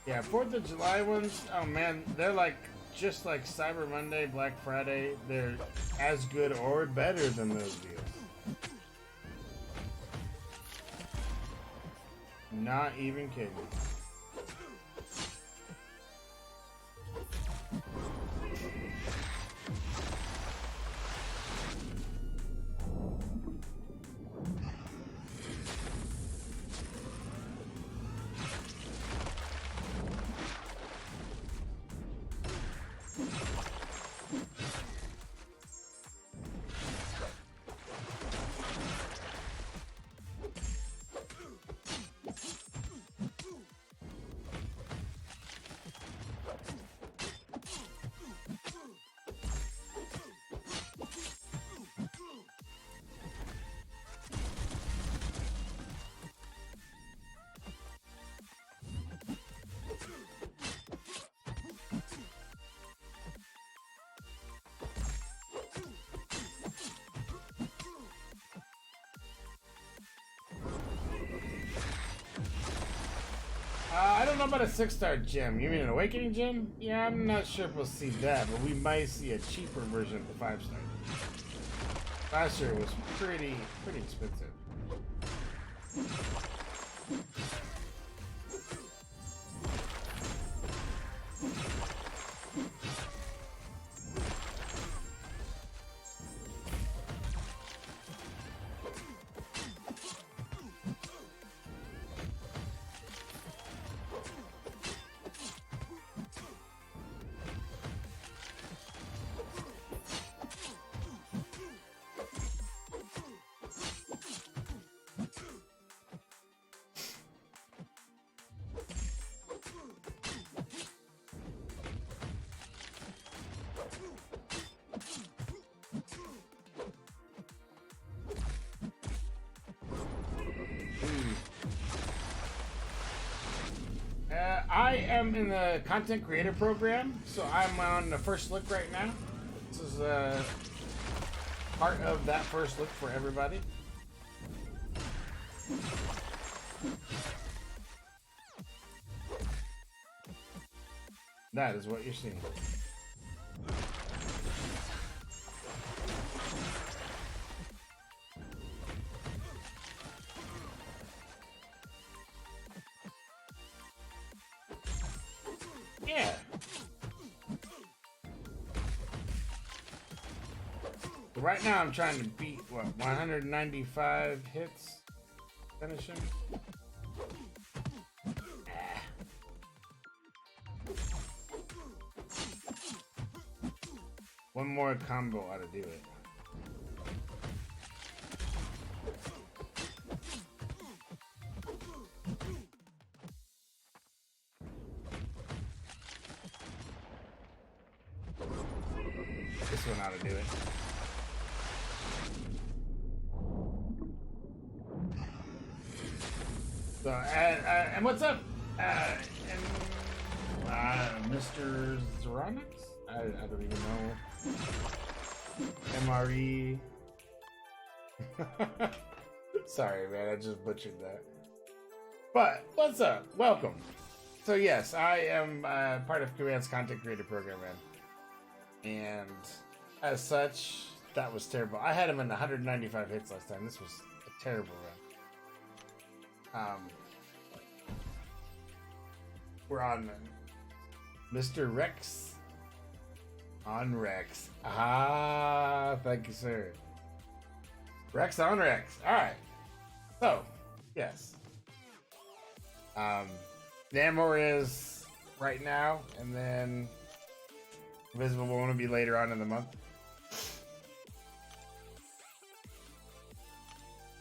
Yeah, 4th of July ones, oh man, they're like, just like Cyber Monday, Black Friday, they're as good or better than those deals. Not even kidding. I don't know about a 6-star gem. You mean an awakening gem? Yeah, I'm not sure if we'll see that, but we might see a cheaper version of the 5-star. Last year it was pretty expensive. I am in the content creator program, so I'm on the first look right now. This is part of that first look for everybody. That is what you're seeing. Yeah. Right now I'm trying to beat, what, 195 hits? Finish him? One more combo ought to do it. This one ought to do it. So, and what's up? Mr. Zeronix? I don't even know. MRE. Sorry, man, I just butchered that. But, what's up? Welcome. So, yes, I am part of Command's content creator program, man. And as such, that was terrible. I had him in 195 hits last time. This was a terrible run. We're on Mr. Rex. On Rex. Ah, thank you, sir. Rex on Rex. Alright. So, yes. Namor is right now, and then Visible won't be later on in the month.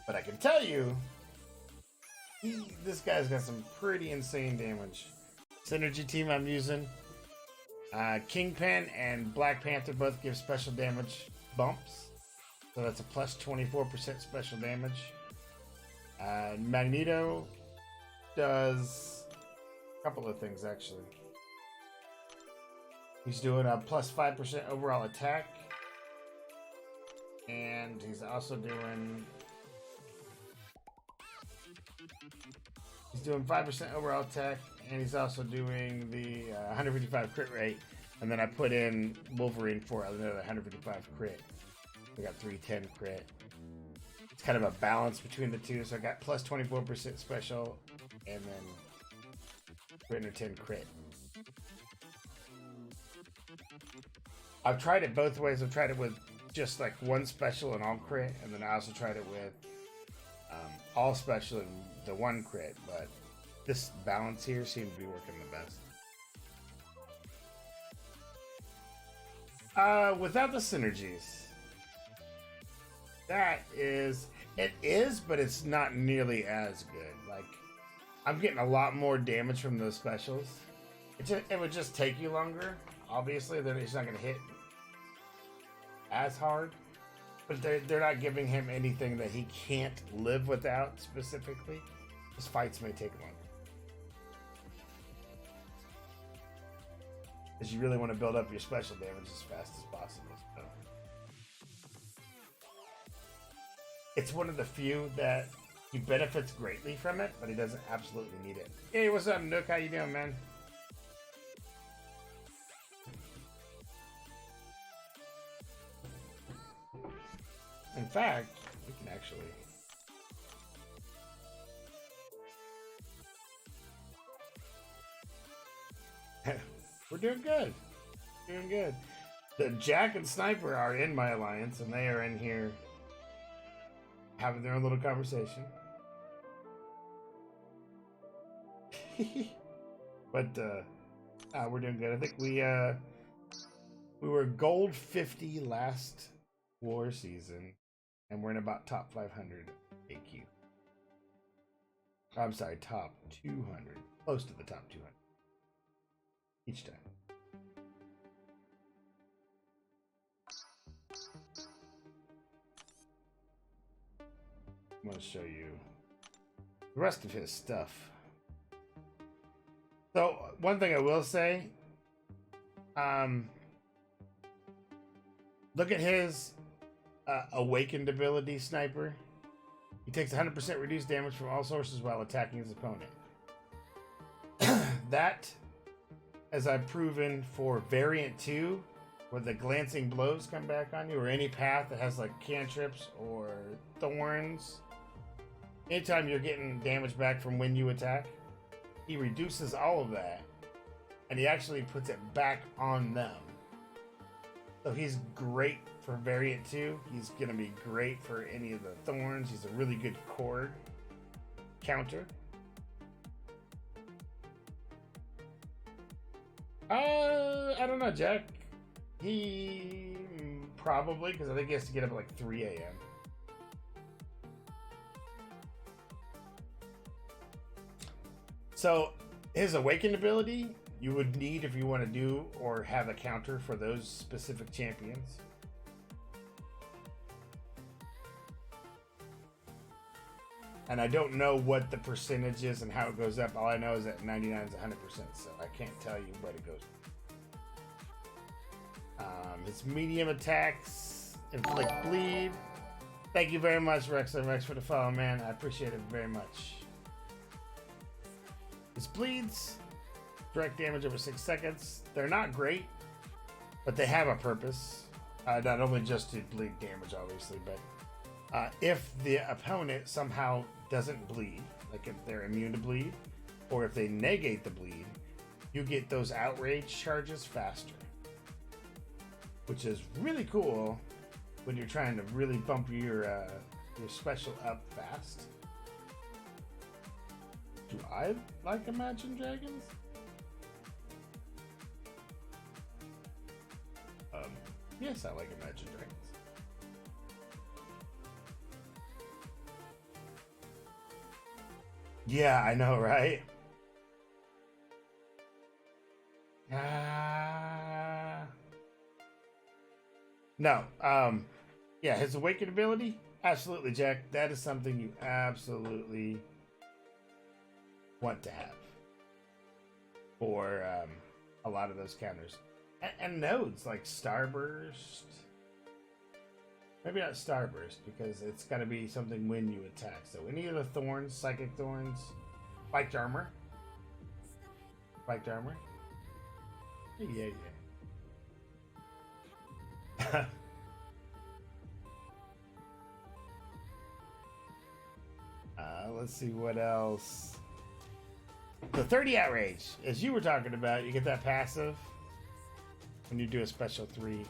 But I can tell you, this guy's got some pretty insane damage. Synergy team I'm using. Kingpin and Black Panther both give special damage bumps. So that's a plus 24% special damage. Magneto does a couple of things, actually. He's doing a plus 5% overall attack. And he's also doing... He's doing 5% overall attack, and he's also doing the 155 crit rate. And then I put in Wolverine for another 155 crit. We got 310 crit. It's kind of a balance between the two. So I got plus 24% special, and then 310 crit. I've tried it both ways. I've tried it with just like one special and all crit, and then I also tried it with all special and the one crit, but this balance here seems to be working the best. Without the synergies, it is, but it's not nearly as good. Like, I'm getting a lot more damage from those specials. It would just take you longer. Obviously, it's not going to hit as hard. But they're not giving him anything that he can't live without specifically. His fights may take longer. Because you really want to build up your special damage as fast as possible. So. It's one of the few that he benefits greatly from it, but he doesn't absolutely need it. Hey, what's up, Nook? How you doing, man? In fact, we can actually... We're doing good. Doing good. The Jack and Sniper are in my alliance, and they are in here having their own little conversation. But we're doing good. I think we were gold 50 last war season, and we're in about top 500 AQ. I'm sorry, top 200. Close to the top 200. Each time. I'm going to show you the rest of his stuff. So, one thing I will say, look at his awakened ability, sniper. He takes 100% reduced damage from all sources while attacking his opponent. That, as I've proven for variant 2, where the glancing blows come back on you, or any path that has like cantrips or thorns, anytime you're getting damage back from when you attack, he reduces all of that, and he actually puts it back on them. So he's great for variant 2. He's gonna be great for any of the thorns. He's a really good cord counter. I don't know, Jack. He probably, because I think he has to get up at like 3 a.m. So his awakened ability you would need if you want to do or have a counter for those specific champions. And I don't know what the percentage is and how it goes up. All I know is that 99 is 100%, so I can't tell you what it goes. His medium attacks inflict bleed. Thank you very much, Rex and Rex, for the follow, man. I appreciate it very much. His bleeds, direct damage over 6 seconds. They're not great, but they have a purpose. Not only just to bleed damage, obviously, but if the opponent somehow doesn't bleed, like if they're immune to bleed, or if they negate the bleed, you get those outrage charges faster, which is really cool when you're trying to really bump your special up fast. Do I like Imagine Dragons? Yes, I like Imagine Dragons. Yeah, I know, right? No. Yeah, his awakened ability, absolutely, Jack. That is something you absolutely want to have for a lot of those counters. And nodes like Starburst. Maybe not Starburst, because it's got to be something when you attack. So any of the thorns, psychic thorns, spiked armor. Spiked armor. Yeah. Let's see what else. The 30 outrage, as you were talking about, you get that passive when you do a special 3.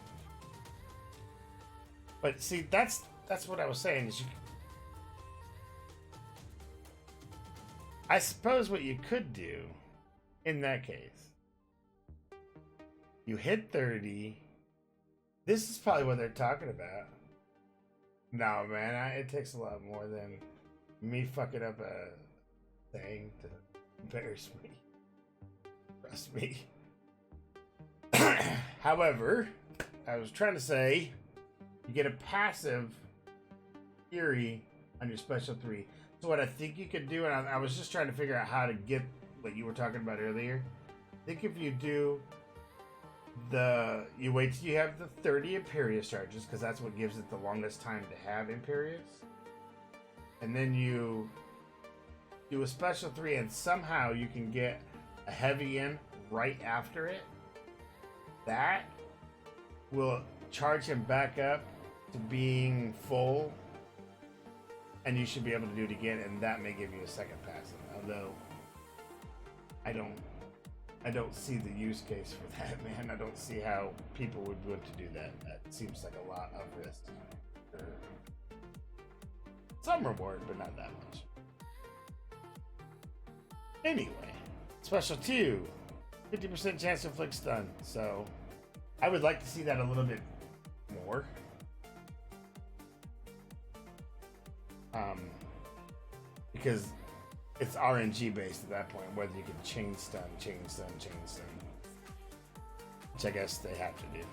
But see, that's what I was saying. Is I suppose what you could do in that case, you hit 30. This is probably what they're talking about. No, man, it takes a lot more than me fucking up a thing to embarrass me. Trust me. However, I was trying to say, you get a passive Fury on your special 3. So what I think you could do, and I was just trying to figure out how to get what you were talking about earlier. I think if you do you wait till you have the 30 Imperious charges, because that's what gives it the longest time to have Imperious. And then you do a special 3, and somehow you can get a heavy in right after it. That will charge him back up to being full, and you should be able to do it again, and that may give you a second pass. Although I don't see the use case for that, man. I don't see how people would want to do that. That seems like a lot of risk. Some reward, but not that much. Anyway, special 2, 50% chance to inflict stun. So I would like to see that a little bit more. Because it's RNG based at that point, whether you can chain stun, which I guess they have to do.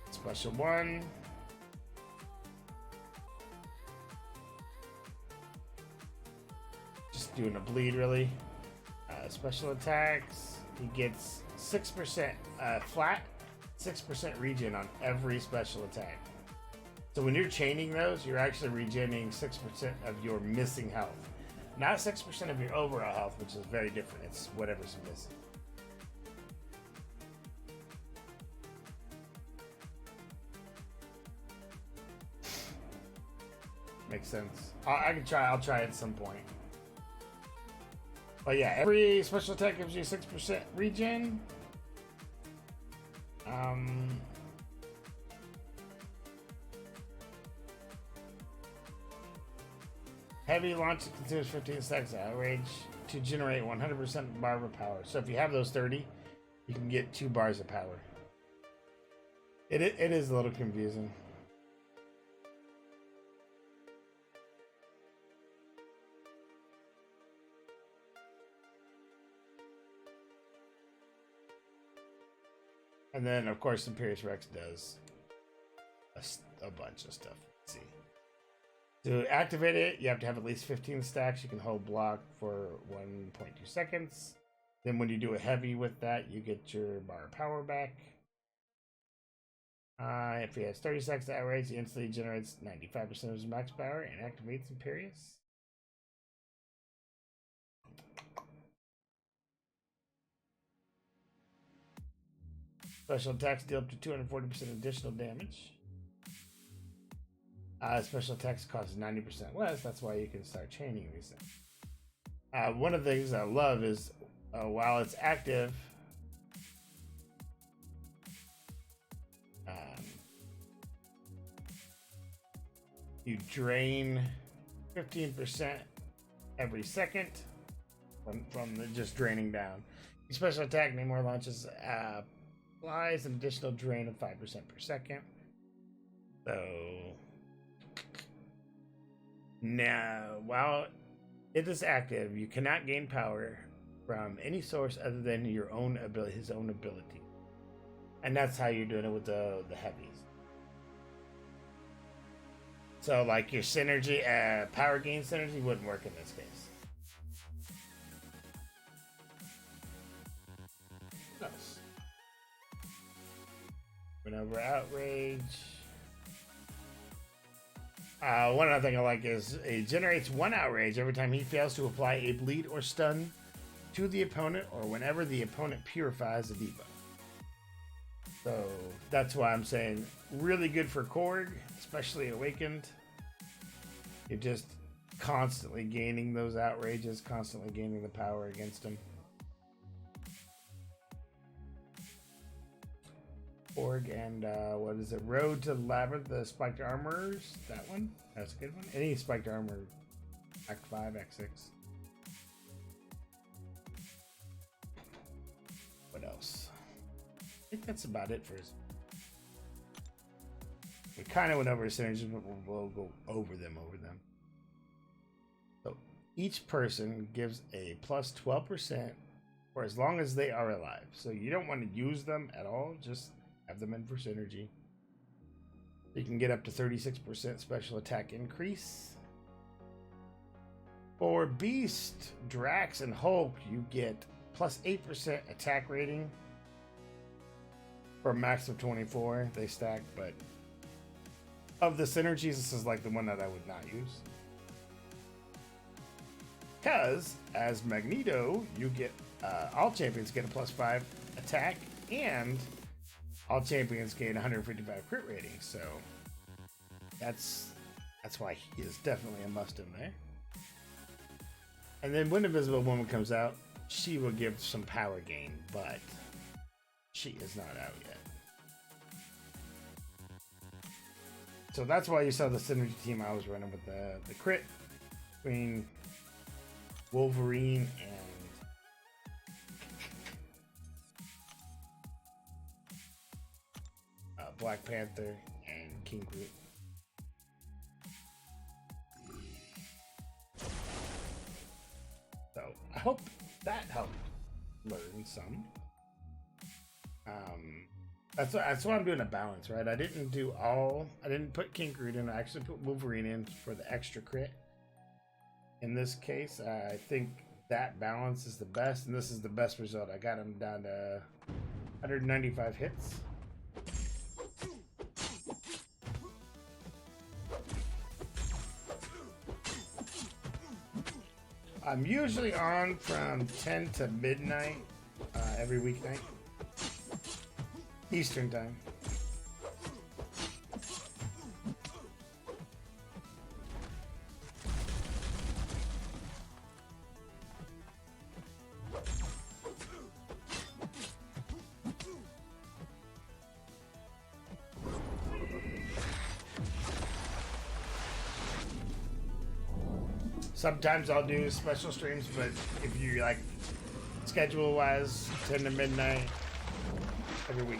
Special 1. Just doing a bleed, really. special attacks. He gets 6% flat, 6% regen on every special attack. So when you're chaining those, you're actually regenerating 6% of your missing health. Not 6% of your overall health, which is very different. It's whatever's missing. Makes sense. I can try. I'll try it at some point. But yeah, every special attack gives you 6% regen. Heavy launch continues 15 stacks of outrage to generate 100% bar of power. So if you have those 30, you can get 2 bars of power. It is a little confusing. And then, of course, Imperious Rex does a bunch of stuff. Let's see. To activate it, you have to have at least 15 stacks. You can hold block for 1.2 seconds. Then when you do a heavy with that, you get your bar of power back. If he has 30 stacks of outrage, he instantly generates 95% of his max power and activates Imperious. Special attacks deal up to 240% additional damage. Special attacks cost 90% less. That's why you can start chaining these things. One of the things I love is while it's active, you drain 15% every second from the just draining down. Your special attack Namor launches applies an additional drain of 5% per second. So now, while it is active, you cannot gain power from any source other than your own ability, his own ability, and that's how you're doing it with the heavies. So, like your synergy, power gain synergy wouldn't work in this case. What else? Whenever outrage. One other thing I like is it generates 1 outrage every time he fails to apply a bleed or stun to the opponent or whenever the opponent purifies a debuff. So that's why I'm saying really good for Korg, especially Awakened. You're just constantly gaining those outrages, constantly gaining the power against him. Org and what is it? Road to Labyrinth, the spiked armors. That one? That's a good one. Any spiked armor, Act 5, Act 6. What else? I think that's about it for his. We kind of went over his synergies, but we'll go over them. So each person gives a plus 12% for as long as they are alive. So you don't want to use them at all. Just have them in for synergy. You can get up to 36% special attack increase. For Beast, Drax, and Hulk, you get plus 8% attack rating. For a max of 24, they stack, but of the synergies, this is like the one that I would not use. Because, as Magneto, you get, all champions get a plus 5 attack, and all champions gain 155 crit rating, so that's why he is definitely a must in there. And then when Invisible Woman comes out, she will give some power gain, but she is not out yet. So that's why you saw the synergy team I was running with the crit between Wolverine and Black Panther and King Groot. So I hope that helped learn some. That's why I'm doing a balance, right? I didn't put King Groot in. I actually put Wolverine in for the extra crit. In this case, I think that balance is the best, and this is the best result. I got him down to 195 hits. I'm usually on from 10 to midnight every weeknight, Eastern time. Sometimes I'll do special streams, but if you like schedule wise, 10 to midnight every weeknight.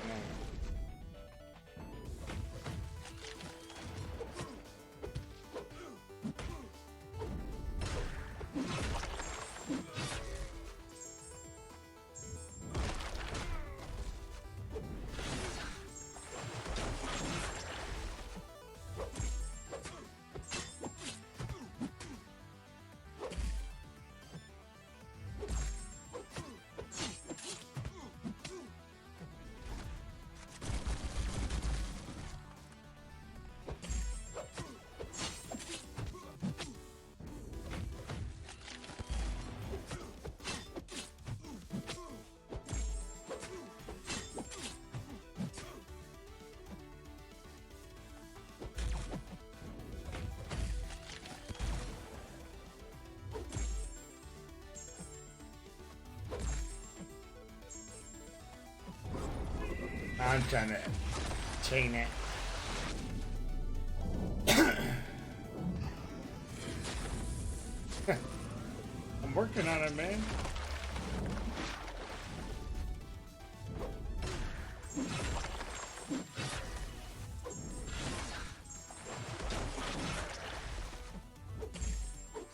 I'm trying to chain it. I'm working on it, man.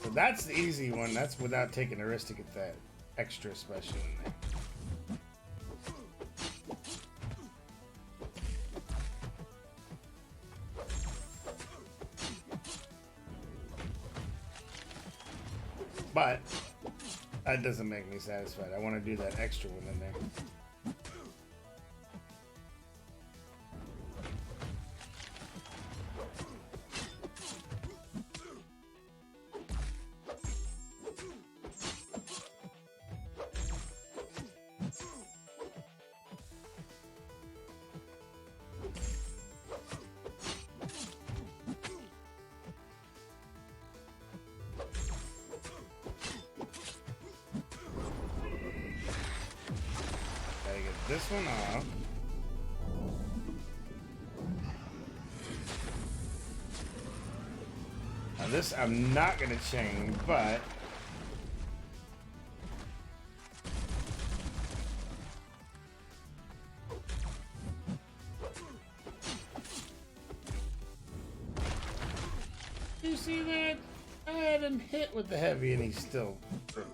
So that's the easy one. That's without taking a risk to get that extra special in there. But that doesn't make me satisfied. I want to do that extra one in there. This one off. Now this I'm not gonna chain, but you see that? I had him hit with the heavy and he's still broken.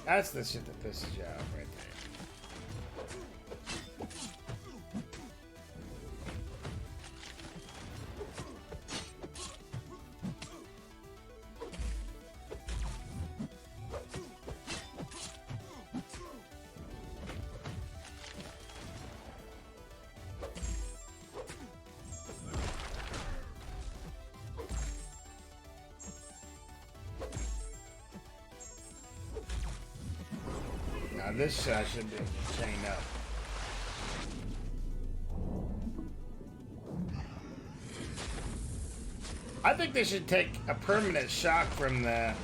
That's the shit that pisses you off right there. Now this shot should be able to chain up. I think they should take a permanent shock from that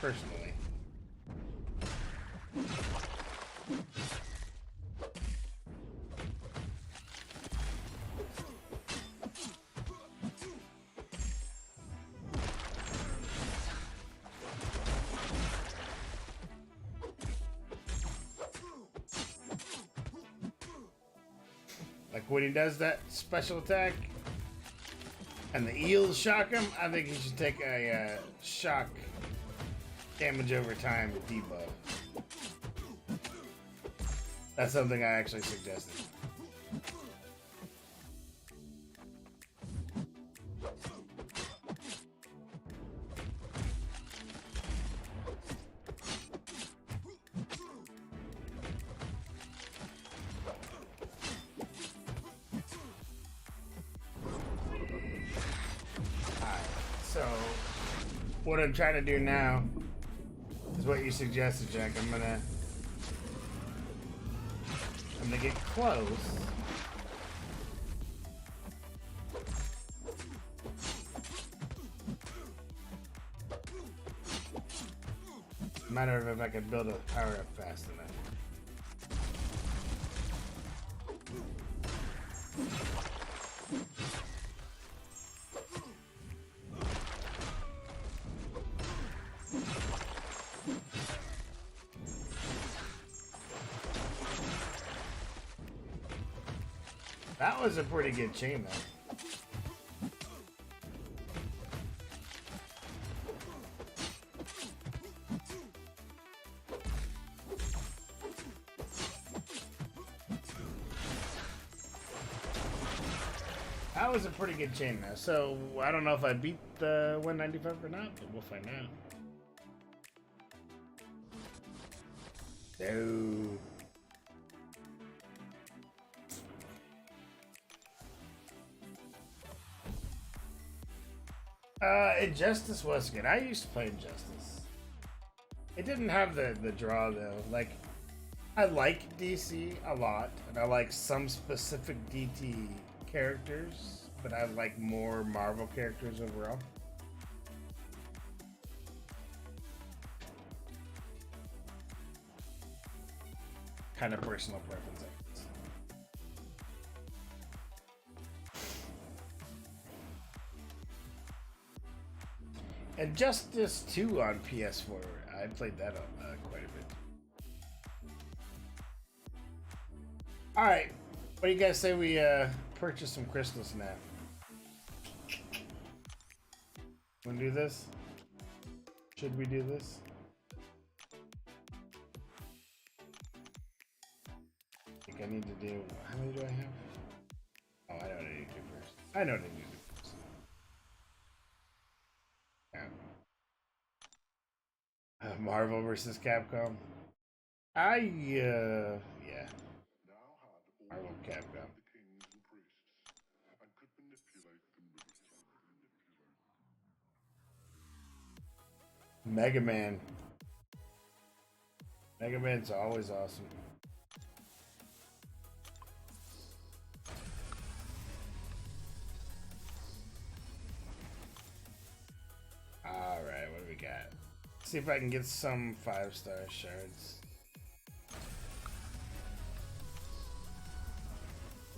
personally. Like when he does that special attack and the eels shock him, I think he should take a shock damage over time debuff. That's something I actually suggested. what I'm trying to do now is what you suggested, Jack. I'm gonna get close. Matter of if I can build a power up fast enough. That was a pretty good chain though. That was a pretty good chain though. So I don't know if I beat the 195 or not, but we'll find out. No. Injustice was good. I used to play Injustice. It didn't have the draw though. Like, I like DC a lot, and I like some specific DT characters, but I like more Marvel characters overall. Kind of personal preference, I guess. And Justice 2 on PS4, I played that quite a bit. Alright, what do you guys say we purchase some crystals now? Wanna do this? Should we do this? I think I need to do, how many do I have? Oh, I know what I need to do first. I know what I need to do first. Yeah. Marvel versus Capcom. Yeah. Marvel Capcom. Mega Man. Mega Man's always awesome. Alright, what do we got? See if I can get some 5-star shards.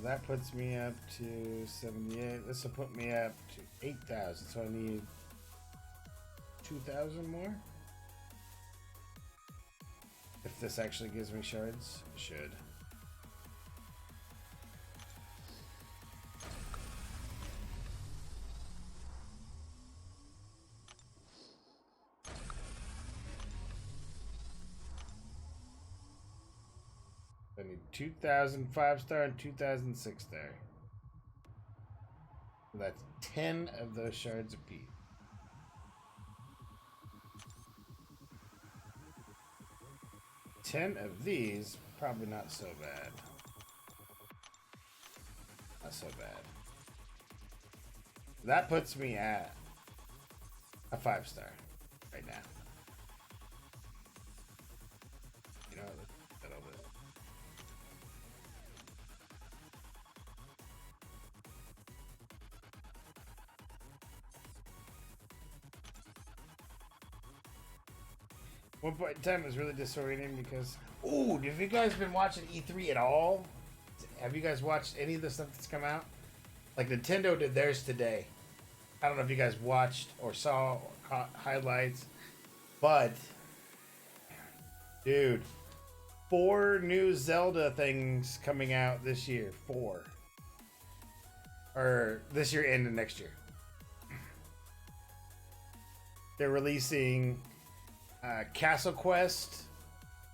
That puts me up to 78. This will put me up to 8,000. So I need 2,000 more. If this actually gives me shards, it should. I need 2,000 5-star and 2,000 6-star. So that's 10 of those shards apiece. Ten of these, probably not so bad. Not so bad. That puts me at a 5-star right now. You know, that'll do. One point in time it was really disorienting because, ooh, have you guys been watching E3 at all? Have you guys watched any of the stuff that's come out? Like Nintendo did theirs today. I don't know if you guys watched or saw or caught highlights, but dude, 4 new Zelda things coming out this year. 4. Or this year and the next year. They're releasing Castle Quest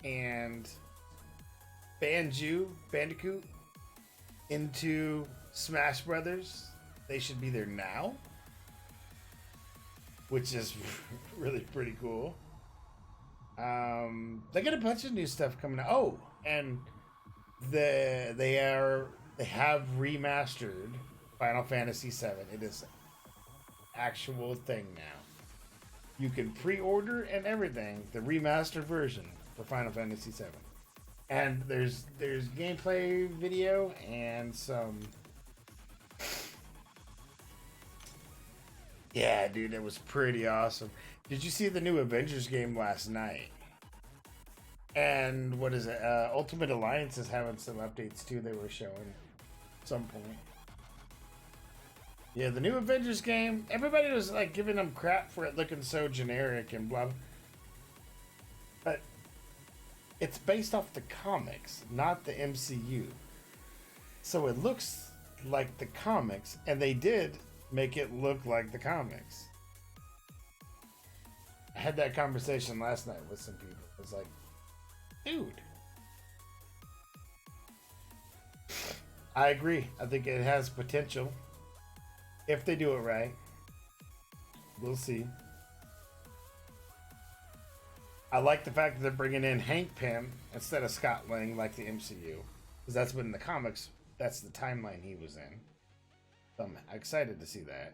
and Bandicoot into Smash Brothers. They should be there now, which is really pretty cool. They got a bunch of new stuff coming out. Oh, and they have remastered Final Fantasy VII. It is an actual thing now. You can pre-order and everything the remastered version for Final Fantasy VII. And there's gameplay video and some. Yeah, dude, it was pretty awesome. Did you see the new Avengers game last night? And what is it? Ultimate Alliance is having some updates too. They were showing at some point. Yeah, the new Avengers game. Everybody was like giving them crap for it looking so generic and blah. But it's based off the comics, not the MCU. So it looks like the comics, and they did make it look like the comics. I had that conversation last night with some people. It's like, dude. I agree. I think it has potential. If they do it right. We'll see. I like the fact that they're bringing in Hank Pym instead of Scott Lang like the MCU. Because that's what in the comics, that's the timeline he was in. So I'm excited to see that.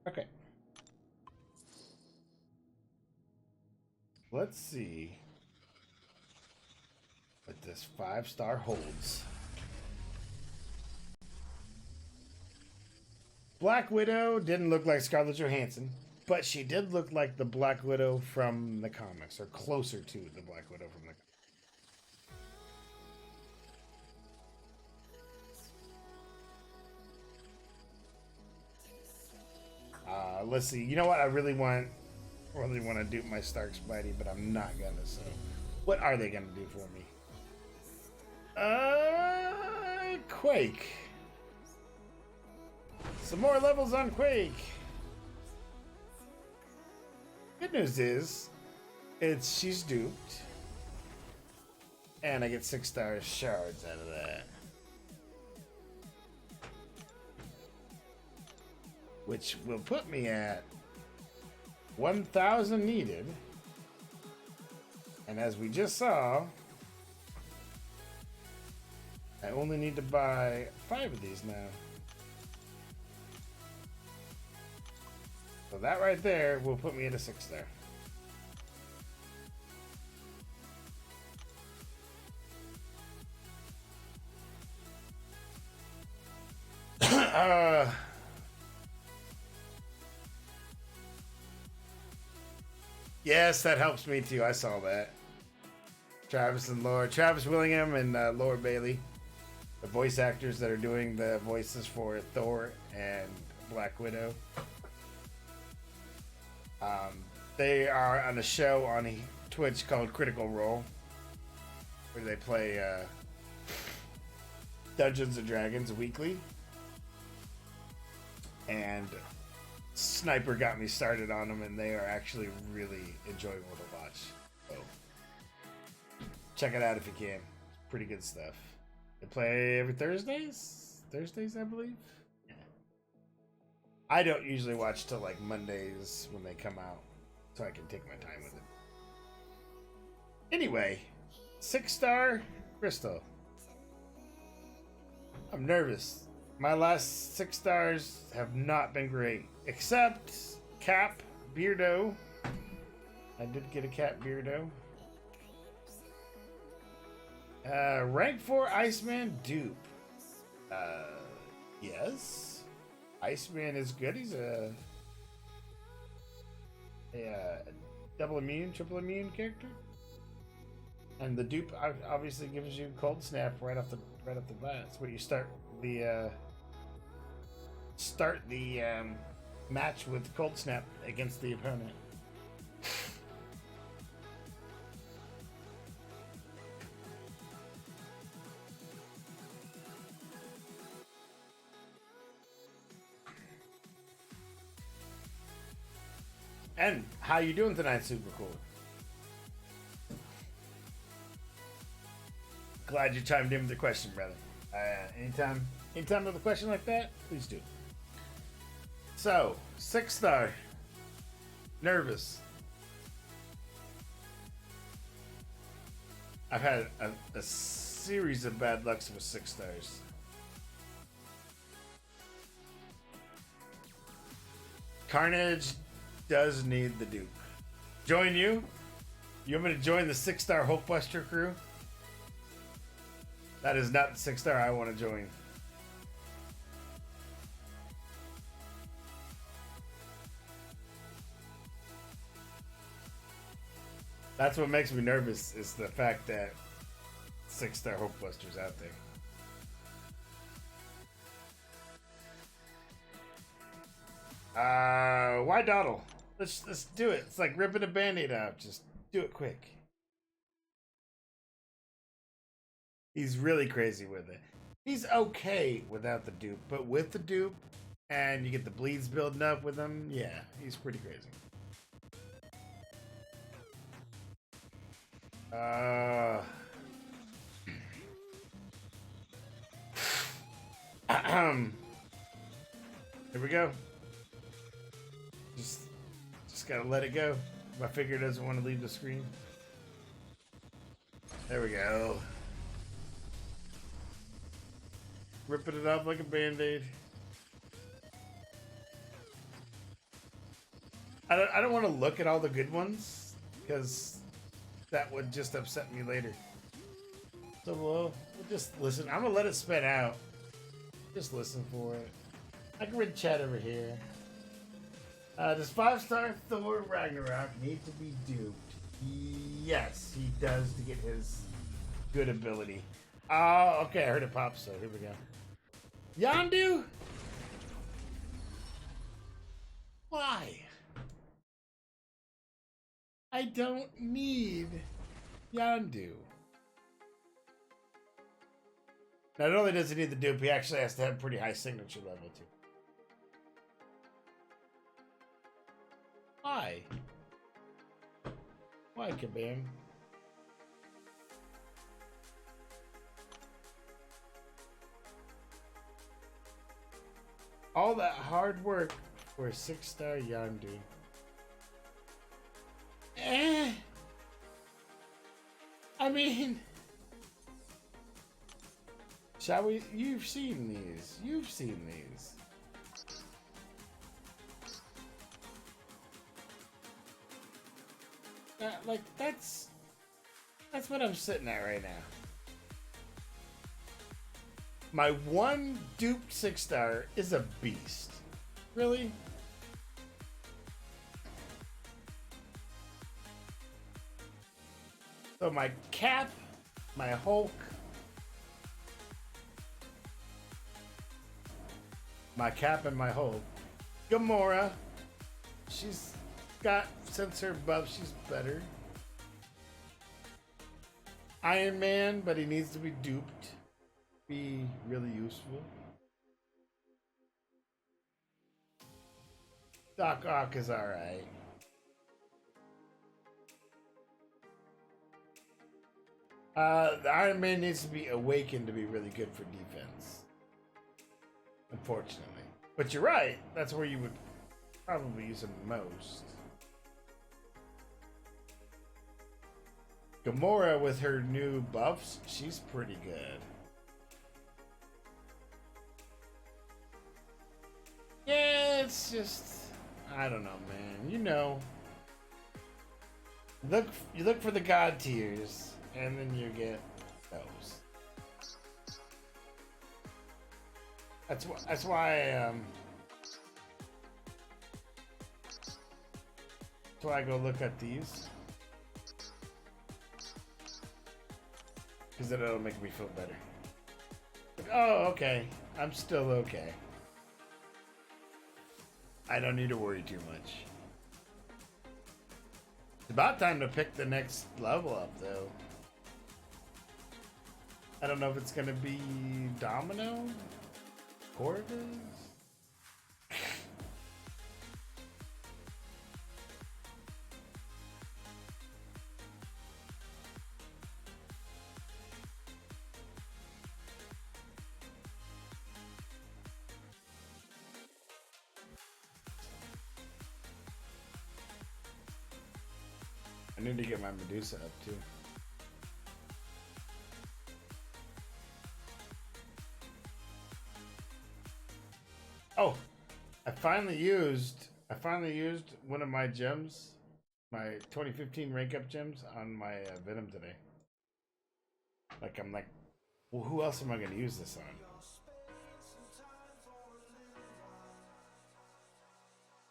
Okay. Let's see what this 5-star holds. Black Widow didn't look like Scarlett Johansson, but she did look like the Black Widow from the comics, or closer to the Black Widow from the comics. Let's see. You know what? I really want to dupe my Stark Spidey, but I'm not gonna. So, what are they gonna do for me? Quake. Some more levels on Quake. Good news is, she's duped, and I get 6-star shards out of that, which will put me at 1,000 needed. And as we just saw, I only need to buy 5 of these now. So that right there will put me at a 6-star. Yes, that helps me too. I saw that. Travis Willingham and Laura Bailey, the voice actors that are doing the voices for Thor and Black Widow. They are on a show on Twitch called Critical Role, where they play Dungeons and Dragons weekly. And Sniper got me started on them, and they are actually really enjoyable to watch. So check it out if you can. It's pretty good stuff. They play every Thursdays, I believe. Yeah. I don't usually watch till like Mondays when they come out, so I can take my time with it. Anyway, 6-star Crystal. I'm nervous. My last 6 stars have not been great, except Cap Beardo. I did get a Cap Beardo. Rank 4 Iceman dupe. Yes. Iceman is good. He's a double immune, triple immune character. And the dupe obviously gives you cold snap right off the bat. It's where you start the match with cold snap against the opponent. And how you doing tonight? Super cool. Glad you chimed in with the question, brother. Anytime with a question like that, please do. So, 6-star. Nervous. I've had a series of bad lucks with 6 stars. Carnage does need the dupe. Join you? You want me to join the 6-star Hulkbuster crew? That is not the 6-star I want to join. That's what makes me nervous, is the fact that 6-star Hulkbuster's out there. Why dawdle? Let's do it. It's like ripping a band-aid out. Just do it quick. He's really crazy with it. He's okay without the dupe, but with the dupe, and you get the bleeds building up with him, yeah, he's pretty crazy. Here we go. Just gotta let it go. My figure doesn't want to leave the screen. There we go. Ripping it off like a band-aid. I don't want to look at all the good ones, because that would just upset me later. So we'll just listen. I'm gonna let it spin out. Just listen for it. I can read chat over here. Does 5-star Thor Ragnarok need to be duped? Yes, he does, to get his good ability. Oh, okay, I heard it pop, so here we go. Yondu? Why? I don't need Yondu. Not only does he need the dupe, he actually has to have a pretty high signature level, too. Why? Why, Kabam? All that hard work for a 6-star Yondu. I mean, shall we? You've seen these. You've seen these. Like, that's what I'm sitting at right now. My one duped 6-star is a beast. Really? So my Cap, my Hulk, my Cap and my Hulk, Gamora, she's got, since her buff, she's better. Iron Man, but he needs to be duped. Be really useful. Doc Ock is alright. The Iron Man needs to be awakened to be really good for defense. Unfortunately. But you're right, that's where you would probably use him most. Gamora, with her new buffs, she's pretty good. Yeah, it's just, I don't know, man. You know, you look for the god tiers, and then you get those. That's why I go look at these, because then it'll make me feel better. Like, oh, okay, I'm still okay. I don't need to worry too much. It's about time to pick the next level up, though. I don't know if it's gonna be Domino? Corvus? I need to get my Medusa up too. Oh, I finally used I finally used one of my gems, my 2015 rank up gems, on my Venom today. Like, I'm like, well, who else am I going to use this on?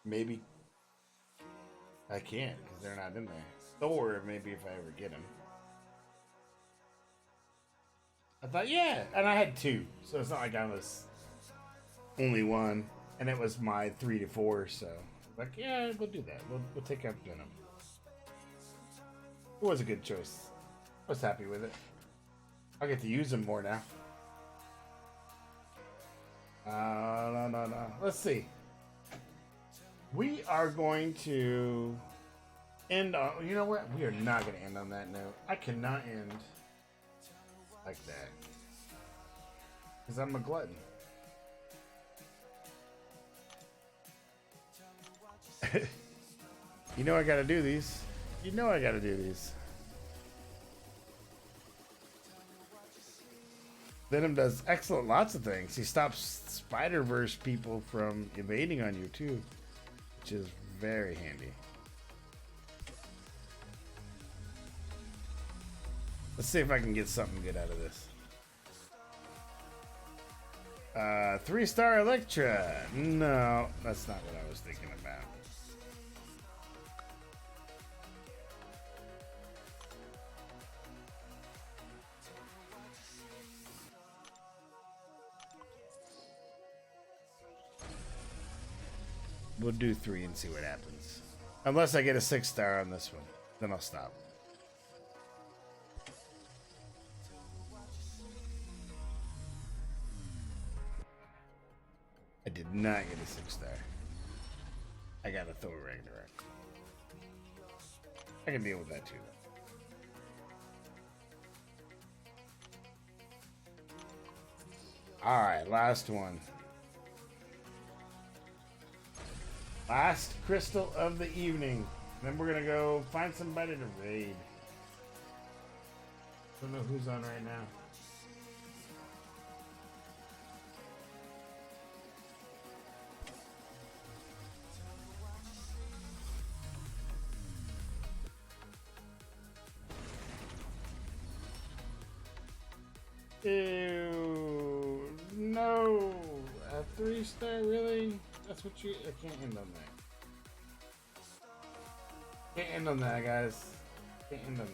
Maybe I can't because they're not in there. Thor, maybe if I ever get him. I thought, yeah, and I had two, so it's not like I was only one, and it was my 3 to 4, so like, yeah, we'll do that. We'll take out Venom. It was a good choice. I was happy with it. I get to use them more now. No. Let's see. We are going to end on. You know what? We are not going to end on that note. I cannot end like that because I'm a glutton. You know I got to do these. You know I got to do these. Venom does excellent lots of things. He stops Spider-Verse people from invading on you too, which is very handy. Let's see if I can get something good out of this. 3-star Electra. No, that's not what I was thinking about. We'll do 3 and see what happens. Unless I get a 6-star on this one, then I'll stop. I did not get a 6-star. I got a Thor Ragnarok. I can deal with that too. Alright, last one. Last crystal of the evening. Then we're gonna go find somebody to raid. Don't know who's on right now. Ew, no, a 3-star, really? That's what you, I can't end on that. Can't end on that, guys. Can't end on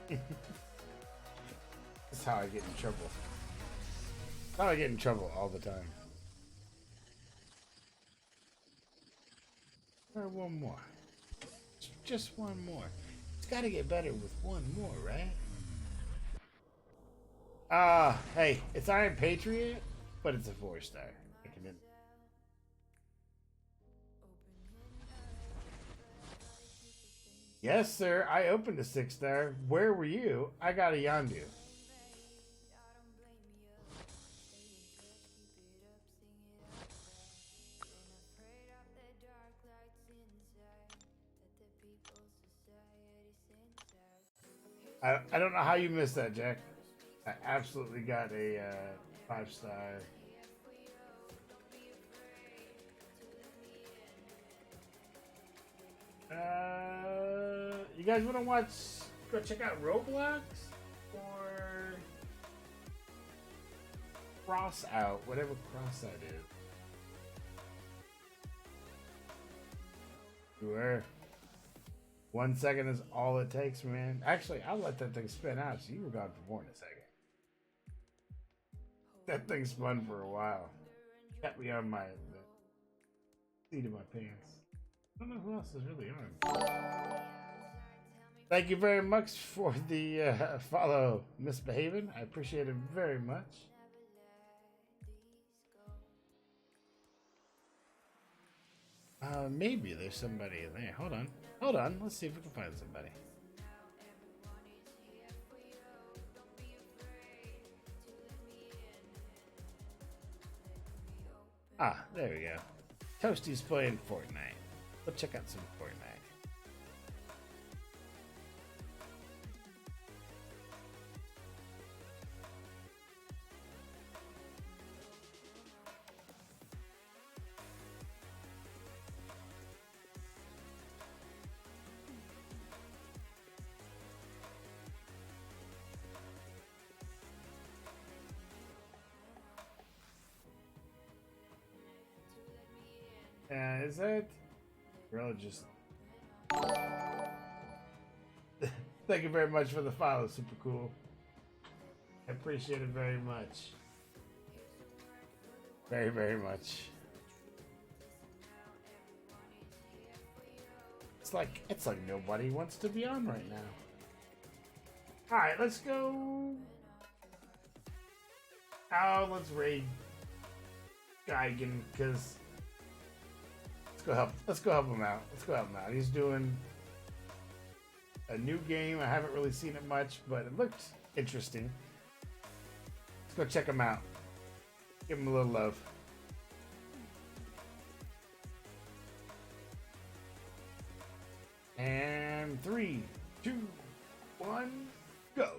that. That's how I get in trouble. That's how I get in trouble all the time. Or one more. Just one more. It's got to get better with one more, right? Hey, it's Iron Patriot, but it's a 4-star. Yes, sir. I opened a 6-star. Where were you? I got a Yondu. I don't know how you missed that, Jack. I absolutely got a 5-star. You guys want to watch? Go check out Roblox or Cross Out, whatever Cross Out is. Sure. 1 second is all it takes, man. Actually, I'll let that thing spin out, so you were gone for more than a second. That thing spun for a while. Kept me on my seat of my pants. I don't know who else is really on. Thank you very much for the follow, Misbehaving. I appreciate it very much. Maybe there's somebody in there. Hold on. Hold on. Let's see if we can find somebody. Ah, there we go. Toasty's playing Fortnite. Let's check out some Fortnite. Is that really just? Thank you very much for the follow. Super cool. I appreciate it very much. Very, very much. It's like nobody wants to be on right now. All right, let's go. Oh, let's raid Geigen because let's go help. Let's go help him out. Let's go help him out. He's doing a new game. I haven't really seen it much, but it looked interesting. Let's go check him out. Give him a little love. And 3, 2, 1, go.